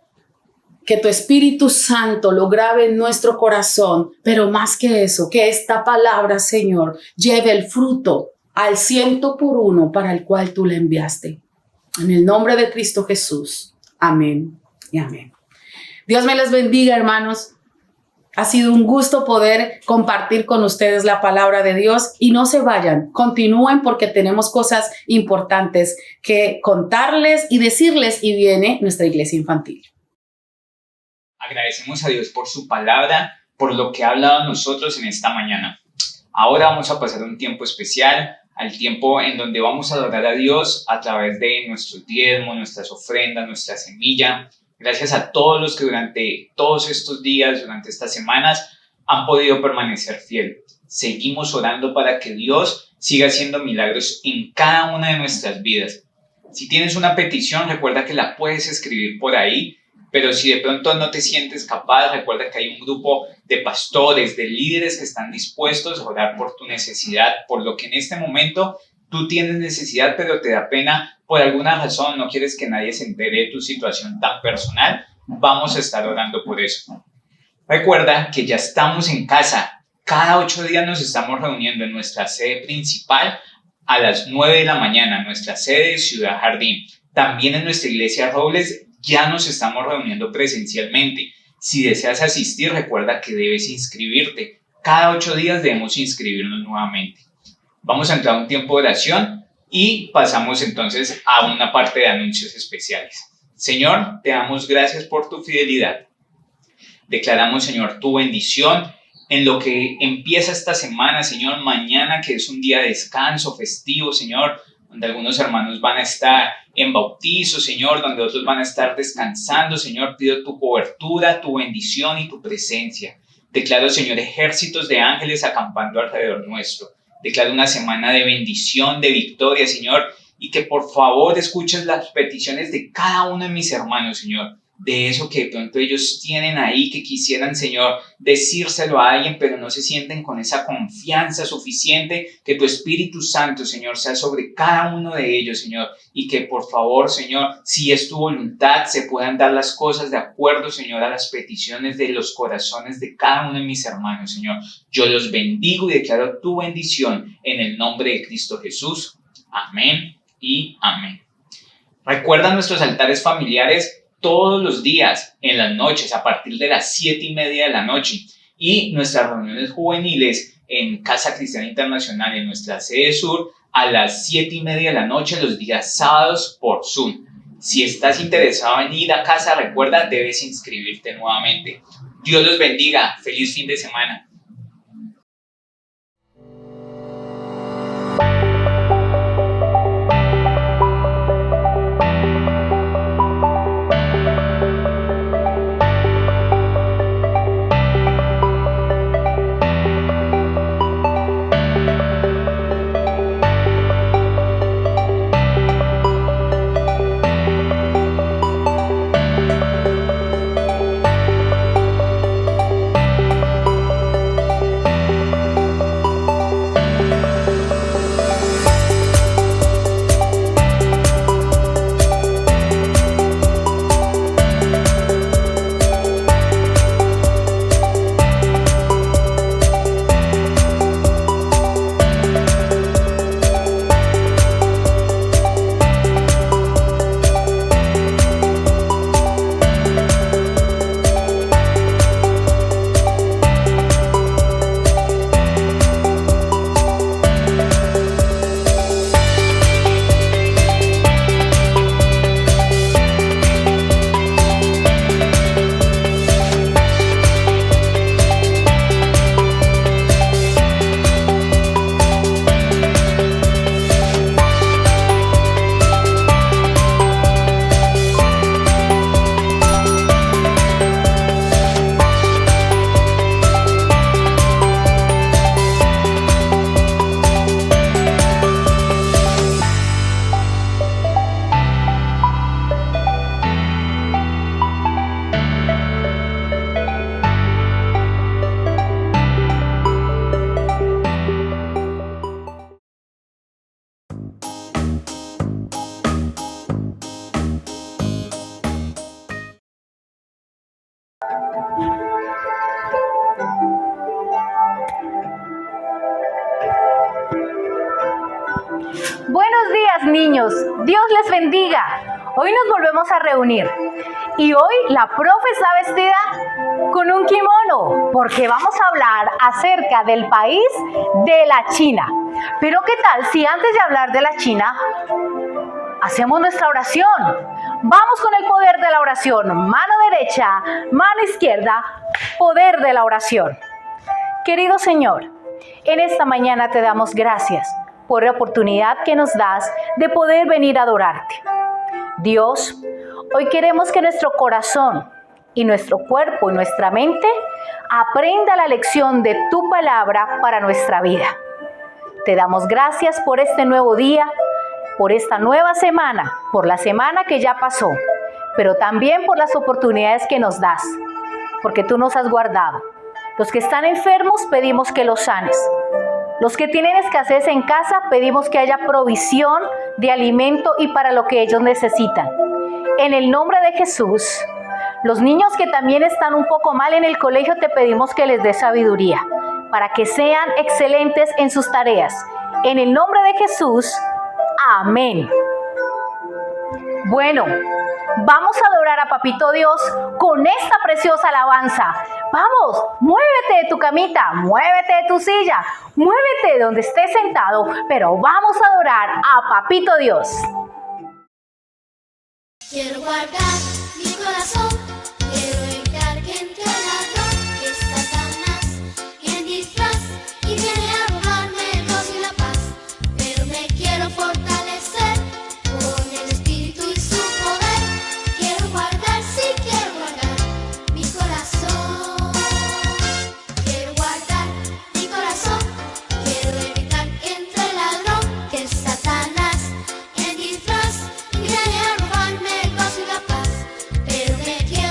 Que tu Espíritu Santo lo grabe en nuestro corazón, pero más que eso, que esta palabra, Señor, lleve el fruto al 100% para el cual tú la enviaste. En el nombre de Cristo Jesús. Amén y amén. Dios me les bendiga, hermanos. Ha sido un gusto poder compartir con ustedes la palabra de Dios y no se vayan, continúen porque tenemos cosas importantes que contarles y decirles y viene nuestra iglesia infantil. Agradecemos a Dios por su palabra, por lo que ha hablado a nosotros en esta mañana. Ahora vamos a pasar un tiempo especial, al tiempo en donde vamos a adorar a Dios a través de nuestros diezmos, nuestras ofrendas, nuestra semilla. Gracias a todos los que durante todos estos días, durante estas semanas, han podido permanecer fiel. Seguimos orando para que Dios siga haciendo milagros en cada una de nuestras vidas. Si tienes una petición, recuerda que la puedes escribir por ahí. Pero si de pronto no te sientes capaz, recuerda que hay un grupo de pastores, de líderes que están dispuestos a orar por tu necesidad, por lo que en este momento tú tienes necesidad, pero te da pena, por alguna razón no quieres que nadie se entere de tu situación tan personal. Vamos a estar orando por eso. Recuerda que ya estamos en casa. Cada 8 días nos estamos reuniendo en nuestra sede principal a las 9 de la mañana, nuestra sede de Ciudad Jardín. También en nuestra iglesia Robles ya nos estamos reuniendo presencialmente. Si deseas asistir, recuerda que debes inscribirte. Cada 8 días debemos inscribirnos nuevamente. Vamos a entrar a un tiempo de oración y pasamos entonces a una parte de anuncios especiales. Señor, te damos gracias por tu fidelidad. Declaramos, Señor, tu bendición en lo que empieza esta semana, Señor, mañana que es un día de descanso festivo, Señor, donde algunos hermanos van a estar en bautizo, Señor, donde otros van a estar descansando, Señor, pido tu cobertura, tu bendición y tu presencia. Declaro, Señor, ejércitos de ángeles acampando alrededor nuestro. Declaro una semana de bendición, de victoria, Señor, y que por favor escuches las peticiones de cada uno de mis hermanos, Señor, de eso que de pronto ellos tienen ahí, que quisieran, Señor, decírselo a alguien, pero no se sienten con esa confianza suficiente, que tu Espíritu Santo, Señor, sea sobre cada uno de ellos, Señor, y que por favor, Señor, si es tu voluntad, se puedan dar las cosas de acuerdo, Señor, a las peticiones de los corazones de cada uno de mis hermanos, Señor. Yo los bendigo y declaro tu bendición en el nombre de Cristo Jesús. Amén y amén. Recuerda nuestros altares familiares todos los días, en las noches, a partir de las 7:30 de la noche, y nuestras reuniones juveniles en Casa Cristiana Internacional, en nuestra sede sur, a las 7:30 de la noche, los días sábados por Zoom. Si estás interesado en ir a casa, recuerda, debes inscribirte nuevamente. Dios los bendiga. Feliz fin de semana. Buenos días, niños. Dios les bendiga. Hoy nos volvemos a reunir y hoy la profe está vestida con un kimono porque vamos a hablar acerca del país de la China. Pero ¿qué tal si antes de hablar de la China hacemos nuestra oración? Vamos con el poder de la oración. Mano derecha, mano izquierda, poder de la oración. Querido Señor, en esta mañana te damos gracias por la oportunidad que nos das de poder venir a adorarte. Dios, hoy queremos que nuestro corazón y nuestro cuerpo y nuestra mente aprenda la lección de tu palabra para nuestra vida. Te damos gracias por este nuevo día, por esta nueva semana, por la semana que ya pasó, pero también por las oportunidades que nos das, porque tú nos has guardado. Los que están enfermos pedimos que los sanes. Los que tienen escasez en casa, pedimos que haya provisión de alimento y para lo que ellos necesitan. En el nombre de Jesús, los niños que también están un poco mal en el colegio, te pedimos que les des sabiduría para que sean excelentes en sus tareas. En el nombre de Jesús, amén. Bueno, vamos a adorar a Papito Dios con esta preciosa alabanza. Vamos, muévete de tu camita, muévete de tu silla, muévete de donde estés sentado, pero vamos a adorar a Papito Dios. Quiero guardar mi corazón, quiero evitar que entre el ladrón, que es Satanás, quien disfraz y viene a robarme el gozo y la paz. Pero me quiero fortalecer con el Espíritu y su poder. Quiero guardar, sí quiero guardar mi corazón. Quiero guardar mi corazón, quiero evitar que entre el ladrón, que es Satanás, quien disfraz y viene a robarme el gozo y la paz. Pero me quiero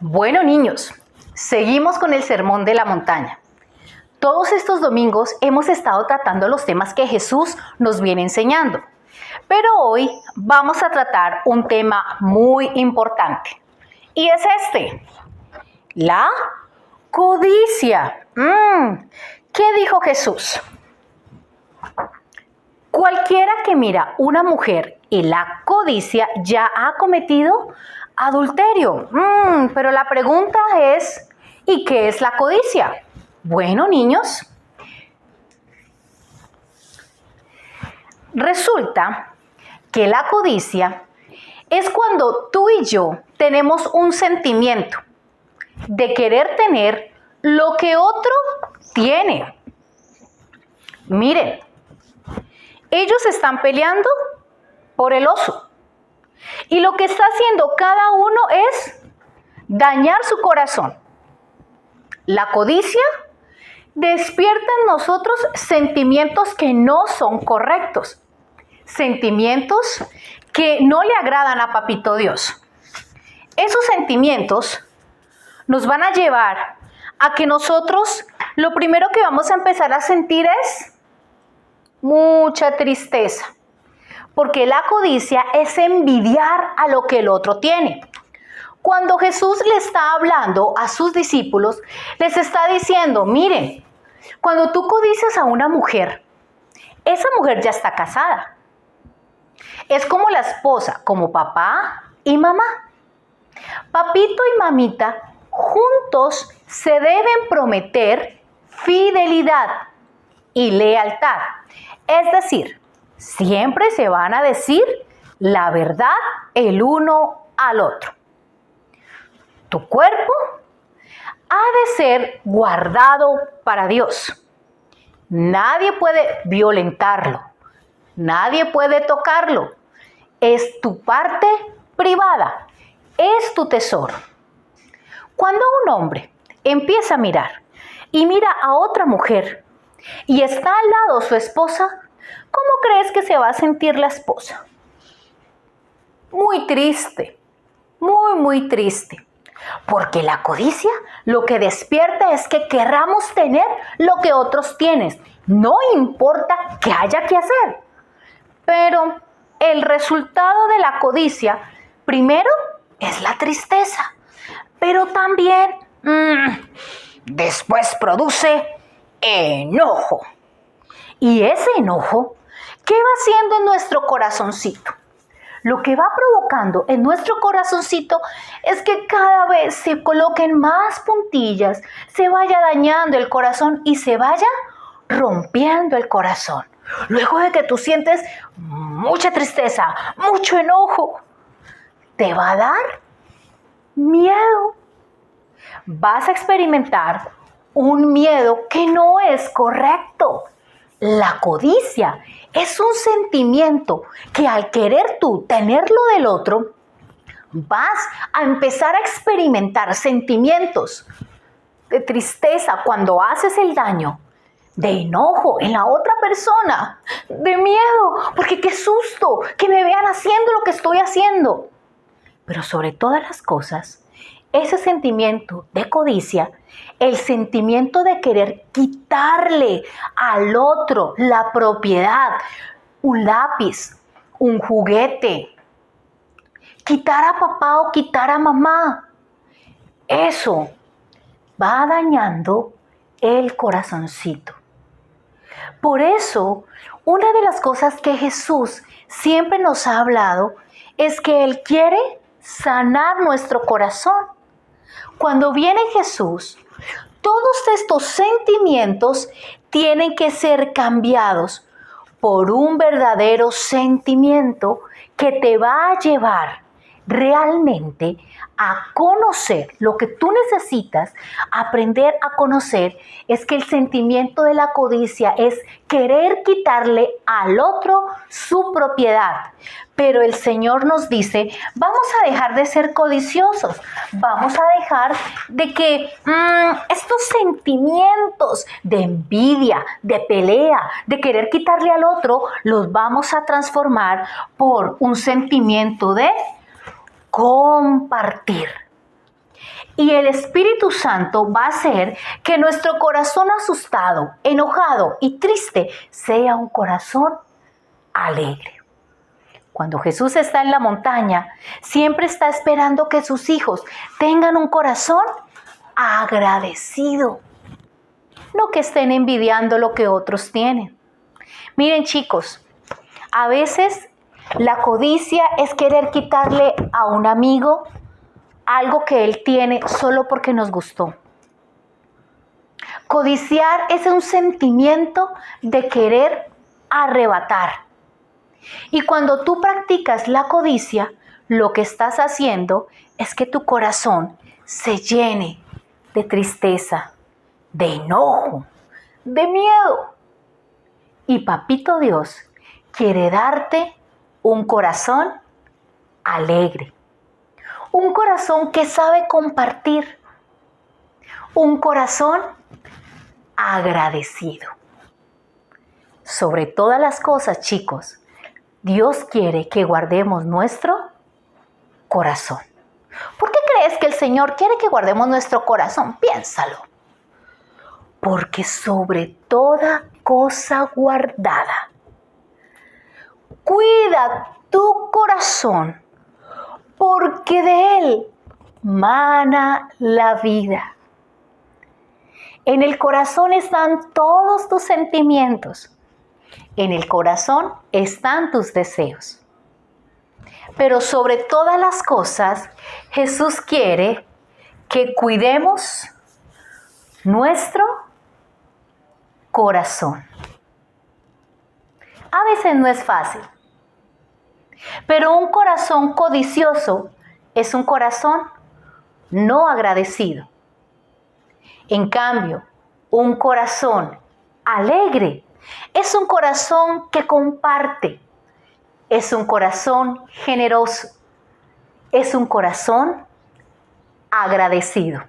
Bueno, niños, seguimos con el Sermón de la Montaña. Todos estos domingos hemos estado tratando los temas que Jesús nos viene enseñando. Pero hoy vamos a tratar un tema muy importante. Y es este: la codicia. ¿Qué dijo Jesús? Cualquiera que mira una mujer y la codicia ya ha cometido adulterio. Pero la pregunta es, ¿y qué es la codicia? Bueno, niños, resulta que la codicia es cuando tú y yo tenemos un sentimiento de querer tener lo que otro tiene. Miren, ellos están peleando por el oso. Y lo que está haciendo cada uno es dañar su corazón. La codicia despierta en nosotros sentimientos que no son correctos. Sentimientos que no le agradan a Papito Dios. Esos sentimientos nos van a llevar a que nosotros lo primero que vamos a empezar a sentir es mucha tristeza. Porque la codicia es envidiar a lo que el otro tiene. Cuando Jesús le está hablando a sus discípulos, les está diciendo, miren, cuando tú codicias a una mujer, esa mujer ya está casada. Es como la esposa, como papá y mamá. Papito y mamita juntos se deben prometer fidelidad y lealtad. Es decir, siempre se van a decir la verdad el uno al otro. Tu cuerpo ha de ser guardado para Dios. Nadie puede violentarlo. Nadie puede tocarlo. Es tu parte privada. Es tu tesoro. Cuando un hombre empieza a mirar y mira a otra mujer y está al lado su esposa, ¿cómo crees que se va a sentir la esposa? Muy triste, muy triste. Porque la codicia lo que despierta es que querramos tener lo que otros tienen. No importa qué haya que hacer. Pero el resultado de la codicia, primero, es la tristeza. Pero también, después produce enojo. Y ese enojo, ¿qué va haciendo en nuestro corazoncito? Lo que va provocando en nuestro corazoncito es que cada vez se coloquen más puntillas, se vaya dañando el corazón y se vaya rompiendo el corazón. Luego de que tú sientes mucha tristeza, mucho enojo, te va a dar miedo. Vas a experimentar un miedo que no es correcto. La codicia es un sentimiento que al querer tú tener lo del otro, vas a empezar a experimentar sentimientos de tristeza cuando haces el daño, de enojo en la otra persona, de miedo, porque qué susto que me vean haciendo lo que estoy haciendo. Pero sobre todas las cosas, ese sentimiento de codicia, el sentimiento de querer quitarle al otro la propiedad, un lápiz, un juguete, quitar a papá o quitar a mamá, eso va dañando el corazoncito. Por eso, una de las cosas que Jesús siempre nos ha hablado es que Él quiere sanar nuestro corazón. Cuando viene Jesús, todos estos sentimientos tienen que ser cambiados por un verdadero sentimiento que te va a llevar realmente a conocer lo que tú necesitas. Aprender a conocer es que el sentimiento de la codicia es querer quitarle al otro su propiedad. Pero el Señor nos dice, vamos a dejar de ser codiciosos, vamos a dejar de que estos sentimientos de envidia, de pelea, de querer quitarle al otro, los vamos a transformar por un sentimiento de compartir. Y el Espíritu Santo va a hacer que nuestro corazón asustado, enojado y triste sea un corazón alegre. Cuando Jesús está en la montaña, siempre está esperando que sus hijos tengan un corazón agradecido, no que estén envidiando lo que otros tienen. Miren, chicos, a veces la codicia es querer quitarle a un amigo algo que él tiene solo porque nos gustó. Codiciar es un sentimiento de querer arrebatar. Y cuando tú practicas la codicia, lo que estás haciendo es que tu corazón se llene de tristeza, de enojo, de miedo. Y Papito Dios quiere darte un corazón alegre, un corazón que sabe compartir, un corazón agradecido. Sobre todas las cosas, chicos, Dios quiere que guardemos nuestro corazón. ¿Por qué crees que el Señor quiere que guardemos nuestro corazón? Piénsalo. Porque sobre toda cosa guardada, cuida tu corazón, porque de él mana la vida. En el corazón están todos tus sentimientos. En el corazón están tus deseos. Pero sobre todas las cosas, Jesús quiere que cuidemos nuestro corazón. A veces no es fácil, pero un corazón codicioso es un corazón no agradecido. En cambio, un corazón alegre es un corazón que comparte, es un corazón generoso, es un corazón agradecido.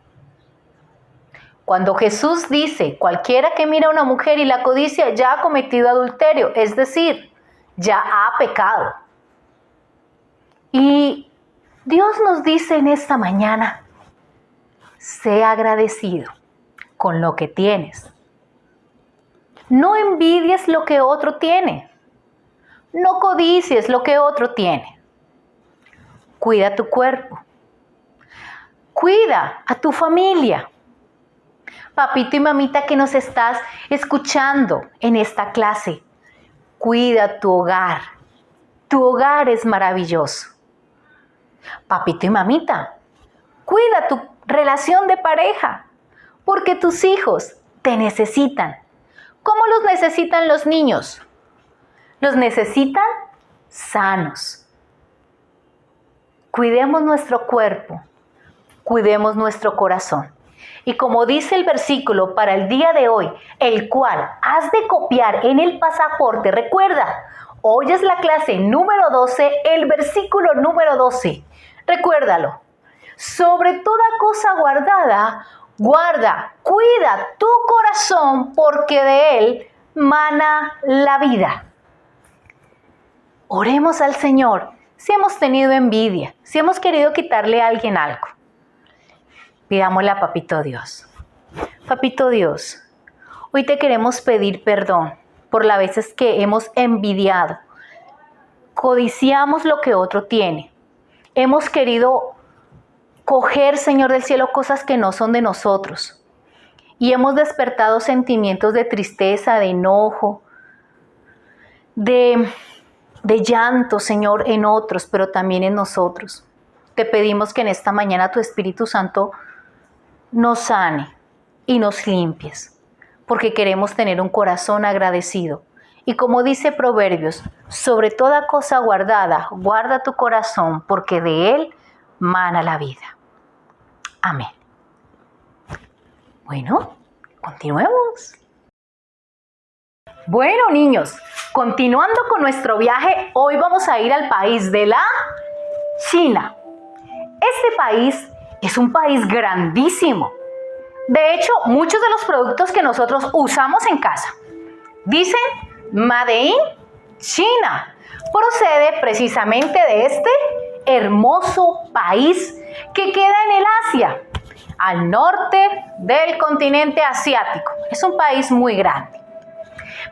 Cuando Jesús dice, cualquiera que mira a una mujer y la codicia ya ha cometido adulterio, es decir, ya ha pecado. Y Dios nos dice en esta mañana, sé agradecido con lo que tienes. No envidies lo que otro tiene. No codicies lo que otro tiene. Cuida tu cuerpo. Cuida a tu familia. Papito y mamita que nos estás escuchando en esta clase, cuida tu hogar. Tu hogar es maravilloso. Papito y mamita, cuida tu relación de pareja, porque tus hijos te necesitan. ¿Cómo los necesitan los niños? Los necesitan sanos. Cuidemos nuestro cuerpo, cuidemos nuestro corazón. Y como dice el versículo para el día de hoy, el cual has de copiar en el pasaporte, recuerda, hoy es la clase número 12, el versículo número 12. Recuérdalo. Sobre toda cosa guardada, guarda, cuida tu corazón, porque de él mana la vida. Oremos al Señor si hemos tenido envidia, si hemos querido quitarle a alguien algo. Pidámosle a Papito Dios. Papito Dios, hoy te queremos pedir perdón por las veces que hemos envidiado, codiciamos lo que otro tiene. Hemos querido coger, Señor del cielo, cosas que no son de nosotros. Y hemos despertado sentimientos de tristeza, de enojo, de llanto, Señor, en otros, pero también en nosotros. Te pedimos que en esta mañana tu Espíritu Santo nos sane y nos limpies, porque queremos tener un corazón agradecido. Y como dice Proverbios, sobre toda cosa guardada, guarda tu corazón, porque de él mana la vida. Amén. Bueno, continuemos. Bueno, niños, continuando con nuestro viaje, hoy vamos a ir al país de la China. Este país es un país grandísimo. De hecho, muchos de los productos que nosotros usamos en casa dicen Made in China. Procede precisamente de este hermoso país que queda en el Asia. al norte del continente asiático. Es un país muy grande.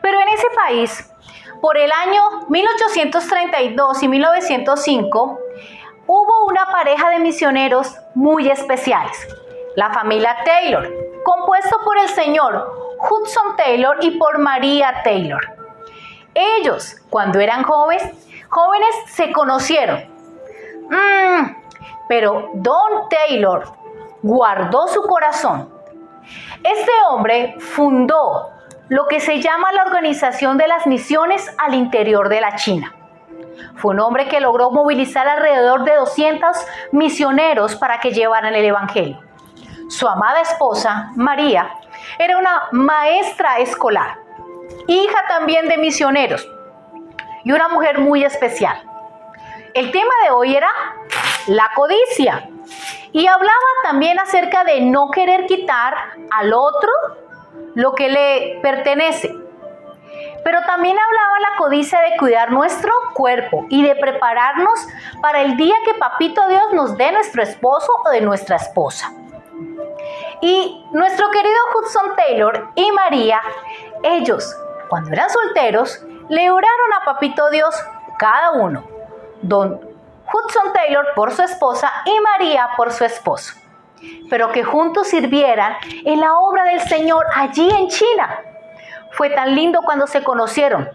Pero en ese país, por el año 1832 y 1905, hubo una pareja de misioneros muy especiales, la familia Taylor, compuesto por el señor Hudson Taylor y por María Taylor. Ellos, cuando eran jóvenes se conocieron. Pero Don Taylor guardó su corazón. Este hombre fundó lo que se llama la Organización de las Misiones al interior de la China. Fue un hombre que logró movilizar alrededor de 200 misioneros para que llevaran el evangelio. Su amada esposa, María, era una maestra escolar, hija también de misioneros y una mujer muy especial. El tema de hoy era la codicia y hablaba también acerca de no querer quitar al otro lo que le pertenece. Pero también hablaba la codicia de cuidar nuestro cuerpo y de prepararnos para el día que Papito Dios nos dé nuestro esposo o de nuestra esposa. Y nuestro querido Hudson Taylor y María, ellos, cuando eran solteros, le oraron a Papito Dios cada uno. Don Hudson Taylor por su esposa y María por su esposo. Pero que juntos sirvieran en la obra del Señor allí en China. Fue tan lindo cuando se conocieron.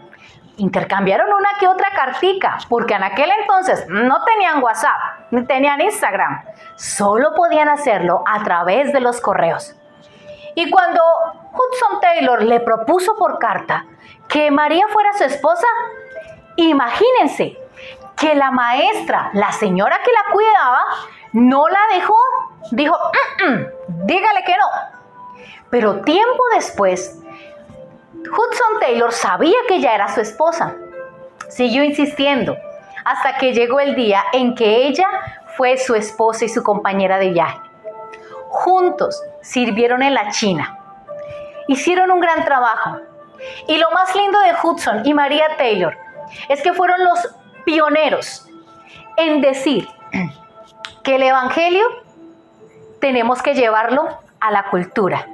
Intercambiaron una que otra cartica, porque en aquel entonces no tenían WhatsApp, ni tenían Instagram. Solo podían hacerlo a través de los correos. Y cuando Hudson Taylor le propuso por carta que María fuera su esposa, imagínense que la maestra, la señora que la cuidaba, no la dejó. Dijo, dígale que no. Pero tiempo después, Hudson Taylor sabía que ella era su esposa. Siguió insistiendo hasta que llegó el día en que ella fue su esposa y su compañera de viaje. Juntos sirvieron en la China. Hicieron un gran trabajo. Y lo más lindo de Hudson y María Taylor es que fueron los pioneros en decir que el evangelio tenemos que llevarlo a la cultura.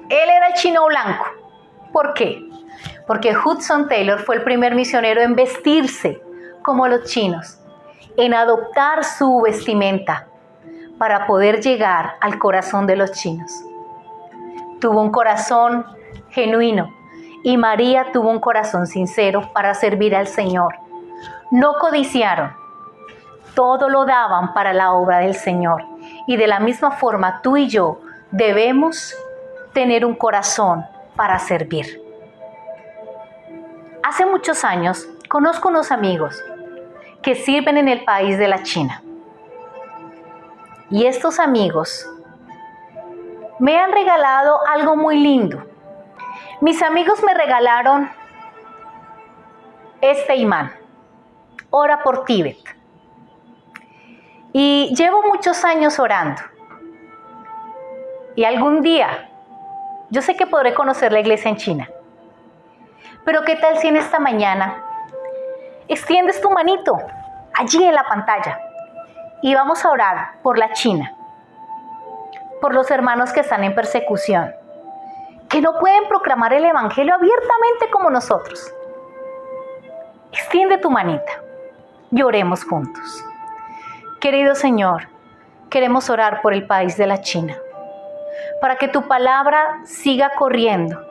Él era el chino blanco. ¿Por qué? Porque Hudson Taylor fue el primer misionero en vestirse como los chinos, en adoptar su vestimenta para poder llegar al corazón de los chinos. Tuvo un corazón genuino y María tuvo un corazón sincero para servir al Señor. No codiciaron, todo lo daban para la obra del Señor. Y de la misma forma tú y yo debemos tener un corazón para servir. Hace muchos años conozco unos amigos que sirven en el país de la China. Y estos amigos me han regalado algo muy lindo. Mis amigos me regalaron este imán, Ora por Tíbet. Y llevo muchos años orando. Y algún día yo sé que podré conocer la iglesia en China. Pero ¿qué tal si en esta mañana extiendes tu manito allí en la pantalla y vamos a orar por la China, por los hermanos que están en persecución, que no pueden proclamar el evangelio abiertamente como nosotros? Extiende tu manita y oremos juntos. Querido Señor, queremos orar por el país de la China, para que tu palabra siga corriendo,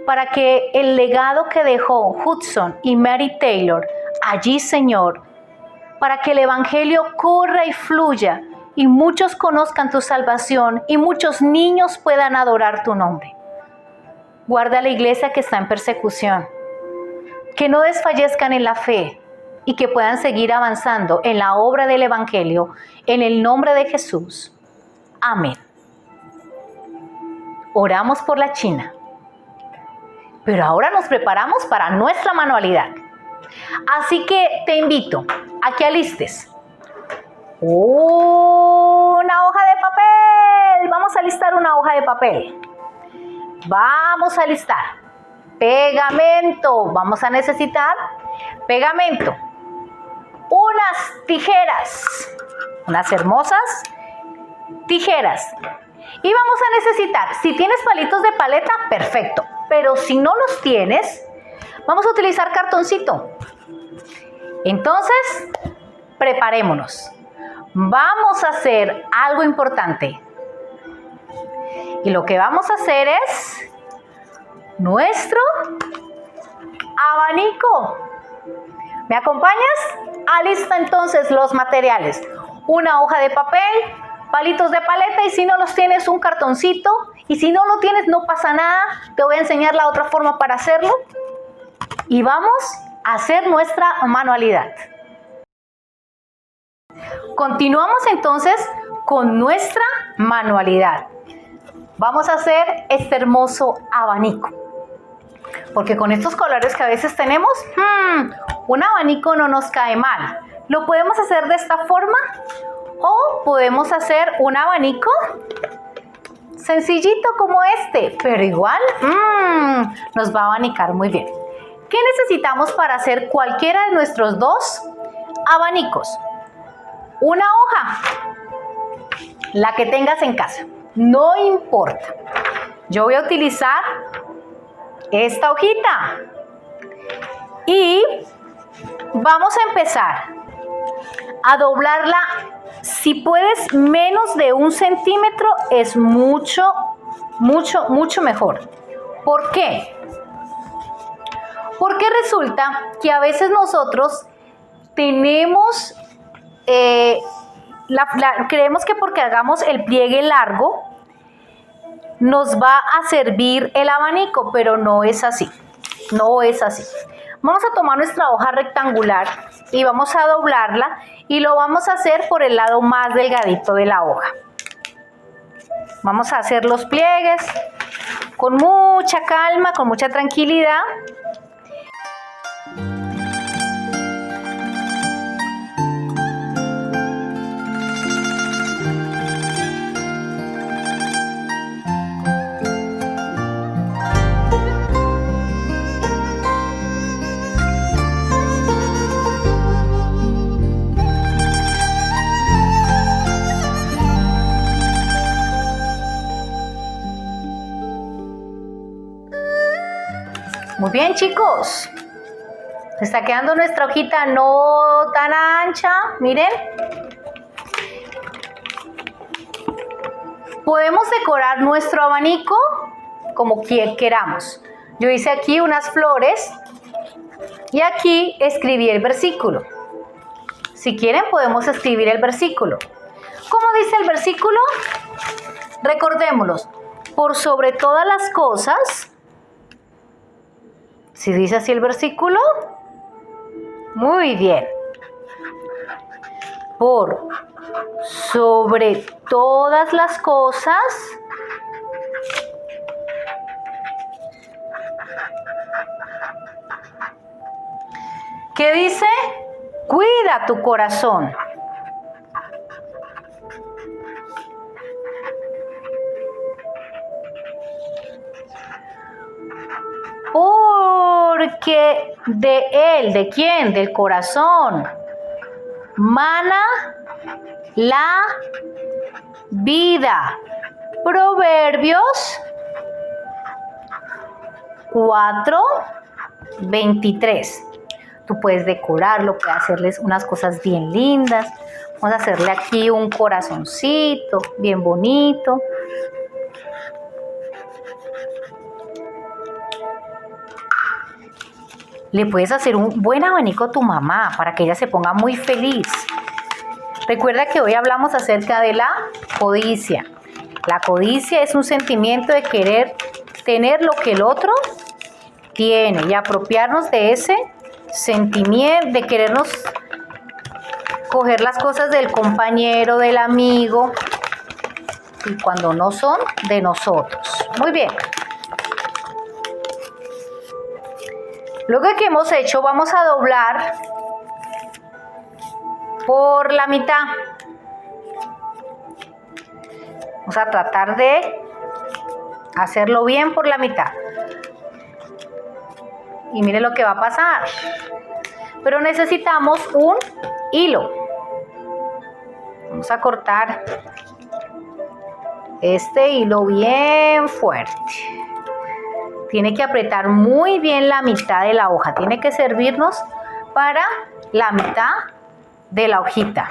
para que el legado que dejó Hudson y Mary Taylor allí, Señor, para que el evangelio corra y fluya y muchos conozcan tu salvación y muchos niños puedan adorar tu nombre. Guarda la iglesia que está en persecución, que no desfallezcan en la fe y que puedan seguir avanzando en la obra del evangelio en el nombre de Jesús. Amén. Oramos por la China. Pero ahora nos preparamos para nuestra manualidad. Así que te invito a que alistes una hoja de papel. Vamos a alistar una hoja de papel. Vamos a alistar pegamento. Vamos a necesitar pegamento. Unas tijeras, unas hermosas tijeras. Y vamos a necesitar, si tienes palitos de paleta, perfecto. Pero si no los tienes, vamos a utilizar cartoncito. Entonces, preparémonos. Vamos a hacer algo importante. Y lo que vamos a hacer es nuestro abanico. ¿Me acompañas? Alista entonces los materiales. Una hoja de papel, palitos de paleta y si no los tienes, un cartoncito. Y si no lo tienes, no pasa nada. Te voy a enseñar la otra forma para hacerlo. Y vamos a hacer nuestra manualidad. Continuamos entonces con nuestra manualidad. Vamos a hacer este hermoso abanico. Porque con estos colores que a veces tenemos, un abanico no nos cae mal. Lo podemos hacer de esta forma o podemos hacer un abanico sencillito como este, pero igual nos va a abanicar muy bien. ¿Qué necesitamos para hacer cualquiera de nuestros dos abanicos? Una hoja, la que tengas en casa, no importa. Yo voy a utilizar esta hojita y vamos a empezar a doblarla. Si puedes menos de 1 centímetro es mucho mejor. ¿Por qué? Porque resulta que a veces nosotros tenemos, creemos que porque hagamos el pliegue largo nos va a servir el abanico, pero no es así. No es así. Vamos a tomar nuestra hoja rectangular y vamos a doblarla y lo vamos a hacer por el lado más delgadito de la hoja. Vamos a hacer los pliegues con mucha calma, con mucha tranquilidad. Muy bien, chicos. Se está quedando nuestra hojita no tan ancha. Miren. Podemos decorar nuestro abanico como queramos. Yo hice aquí unas flores y aquí escribí el versículo. Si quieren, podemos escribir el versículo. ¿Cómo dice el versículo? Recordémoslo. Por sobre todas las cosas. Si dice así el versículo, muy bien. Por sobre todas las cosas, ¿qué dice? Cuida tu corazón. Porque de él, ¿de quién? Del corazón, mana la vida. Proverbios 4:23. Tú puedes decorarlo, puedes hacerles unas cosas bien lindas. Vamos a hacerle aquí un corazoncito bien bonito. Le puedes hacer un buen abanico a tu mamá para que ella se ponga muy feliz. Recuerda que hoy hablamos acerca de la codicia. La codicia es un sentimiento de querer tener lo que el otro tiene y apropiarnos de ese sentimiento, de querernos coger las cosas del compañero, del amigo, y cuando no son de nosotros. Muy bien. Luego que hemos hecho, vamos a doblar por la mitad. Vamos a tratar de hacerlo bien por la mitad. Y mire lo que va a pasar. Pero necesitamos un hilo. Vamos a cortar este hilo bien fuerte. Tiene que apretar muy bien la mitad de la hoja. Tiene que servirnos para la mitad de la hojita.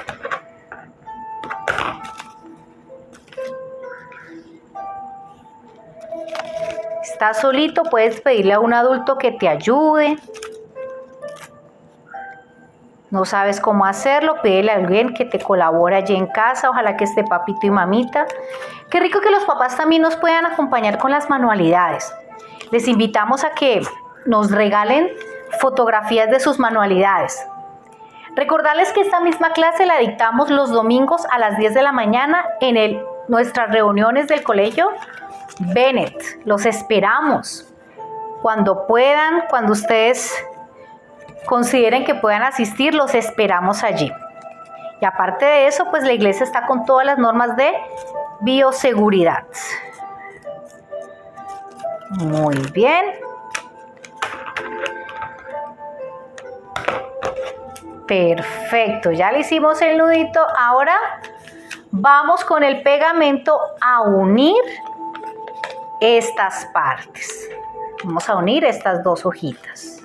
Estás solito, puedes pedirle a un adulto que te ayude. No sabes cómo hacerlo, pídele a alguien que te colabore allí en casa, ojalá que esté papito y mamita. Qué rico que los papás también nos puedan acompañar con las manualidades. Les invitamos a que nos regalen fotografías de sus manualidades. Recordarles que esta misma clase la dictamos los domingos a las 10 de la mañana en nuestras reuniones del colegio Bennett. Los esperamos cuando puedan, cuando ustedes consideren que puedan asistir, los esperamos allí. Y aparte de eso, pues la iglesia está con todas las normas de bioseguridad. Muy bien. Perfecto, ya le hicimos el nudito. Ahora vamos con el pegamento a unir estas partes. Vamos a unir estas dos hojitas.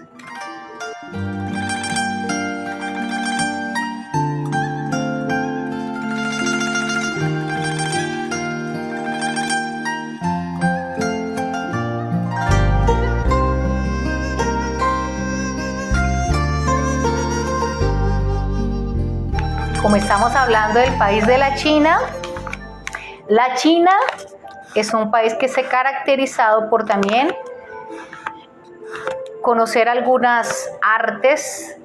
Como estamos hablando del país de la China es un país que se ha caracterizado por también conocer algunas artes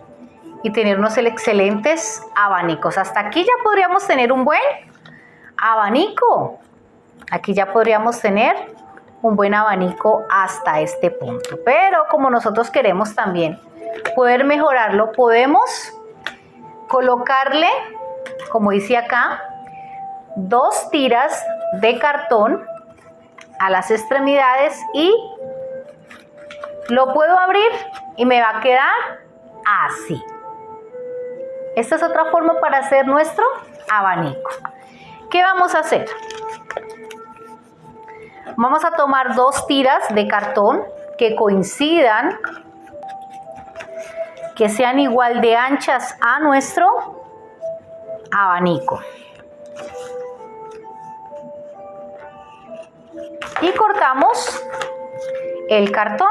y tener unos excelentes abanicos. Hasta aquí ya podríamos tener un buen abanico. Aquí ya podríamos tener un buen abanico hasta este punto. Pero como nosotros queremos también poder mejorarlo, podemos colocarle, como dice acá, 2 tiras de cartón a las extremidades y lo puedo abrir y me va a quedar así. Esta es otra forma para hacer nuestro abanico. ¿Qué vamos a hacer? Vamos a tomar 2 tiras de cartón que coincidan, que sean igual de anchas a nuestro abanico. Y cortamos el cartón.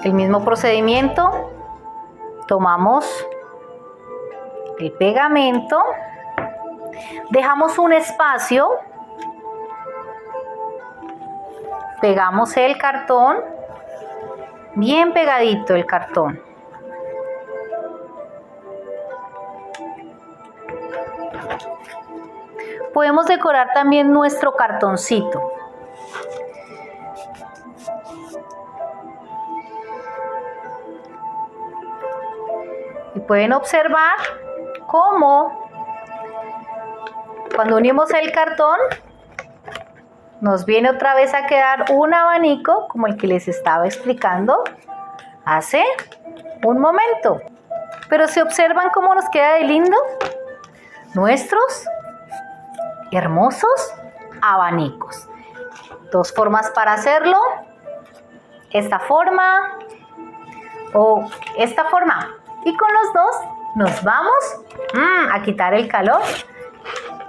El mismo procedimiento, tomamos el pegamento, dejamos un espacio, pegamos el cartón, bien pegadito el cartón. Podemos decorar también nuestro cartoncito. Y pueden observar cómo cuando unimos el cartón nos viene otra vez a quedar un abanico como el que les estaba explicando hace un momento. Pero si observan cómo nos queda de lindo nuestros hermosos abanicos. 2 formas para hacerlo. Esta forma o esta forma. Y con los dos nos vamos a quitar el calor,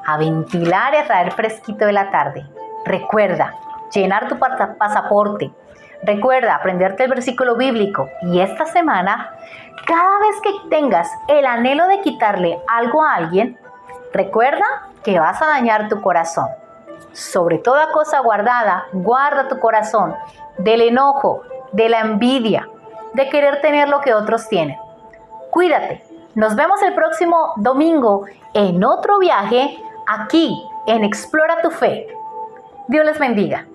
a ventilar y a traer fresquito de la tarde. Recuerda llenar tu pasaporte. Recuerda aprenderte el versículo bíblico. Y esta semana, cada vez que tengas el anhelo de quitarle algo a alguien, recuerda que vas a dañar tu corazón. Sobre toda cosa guardada, guarda tu corazón del enojo, de la envidia, de querer tener lo que otros tienen. Cuídate. Nos vemos el próximo domingo en otro viaje aquí en Explora tu Fe. Dios les bendiga.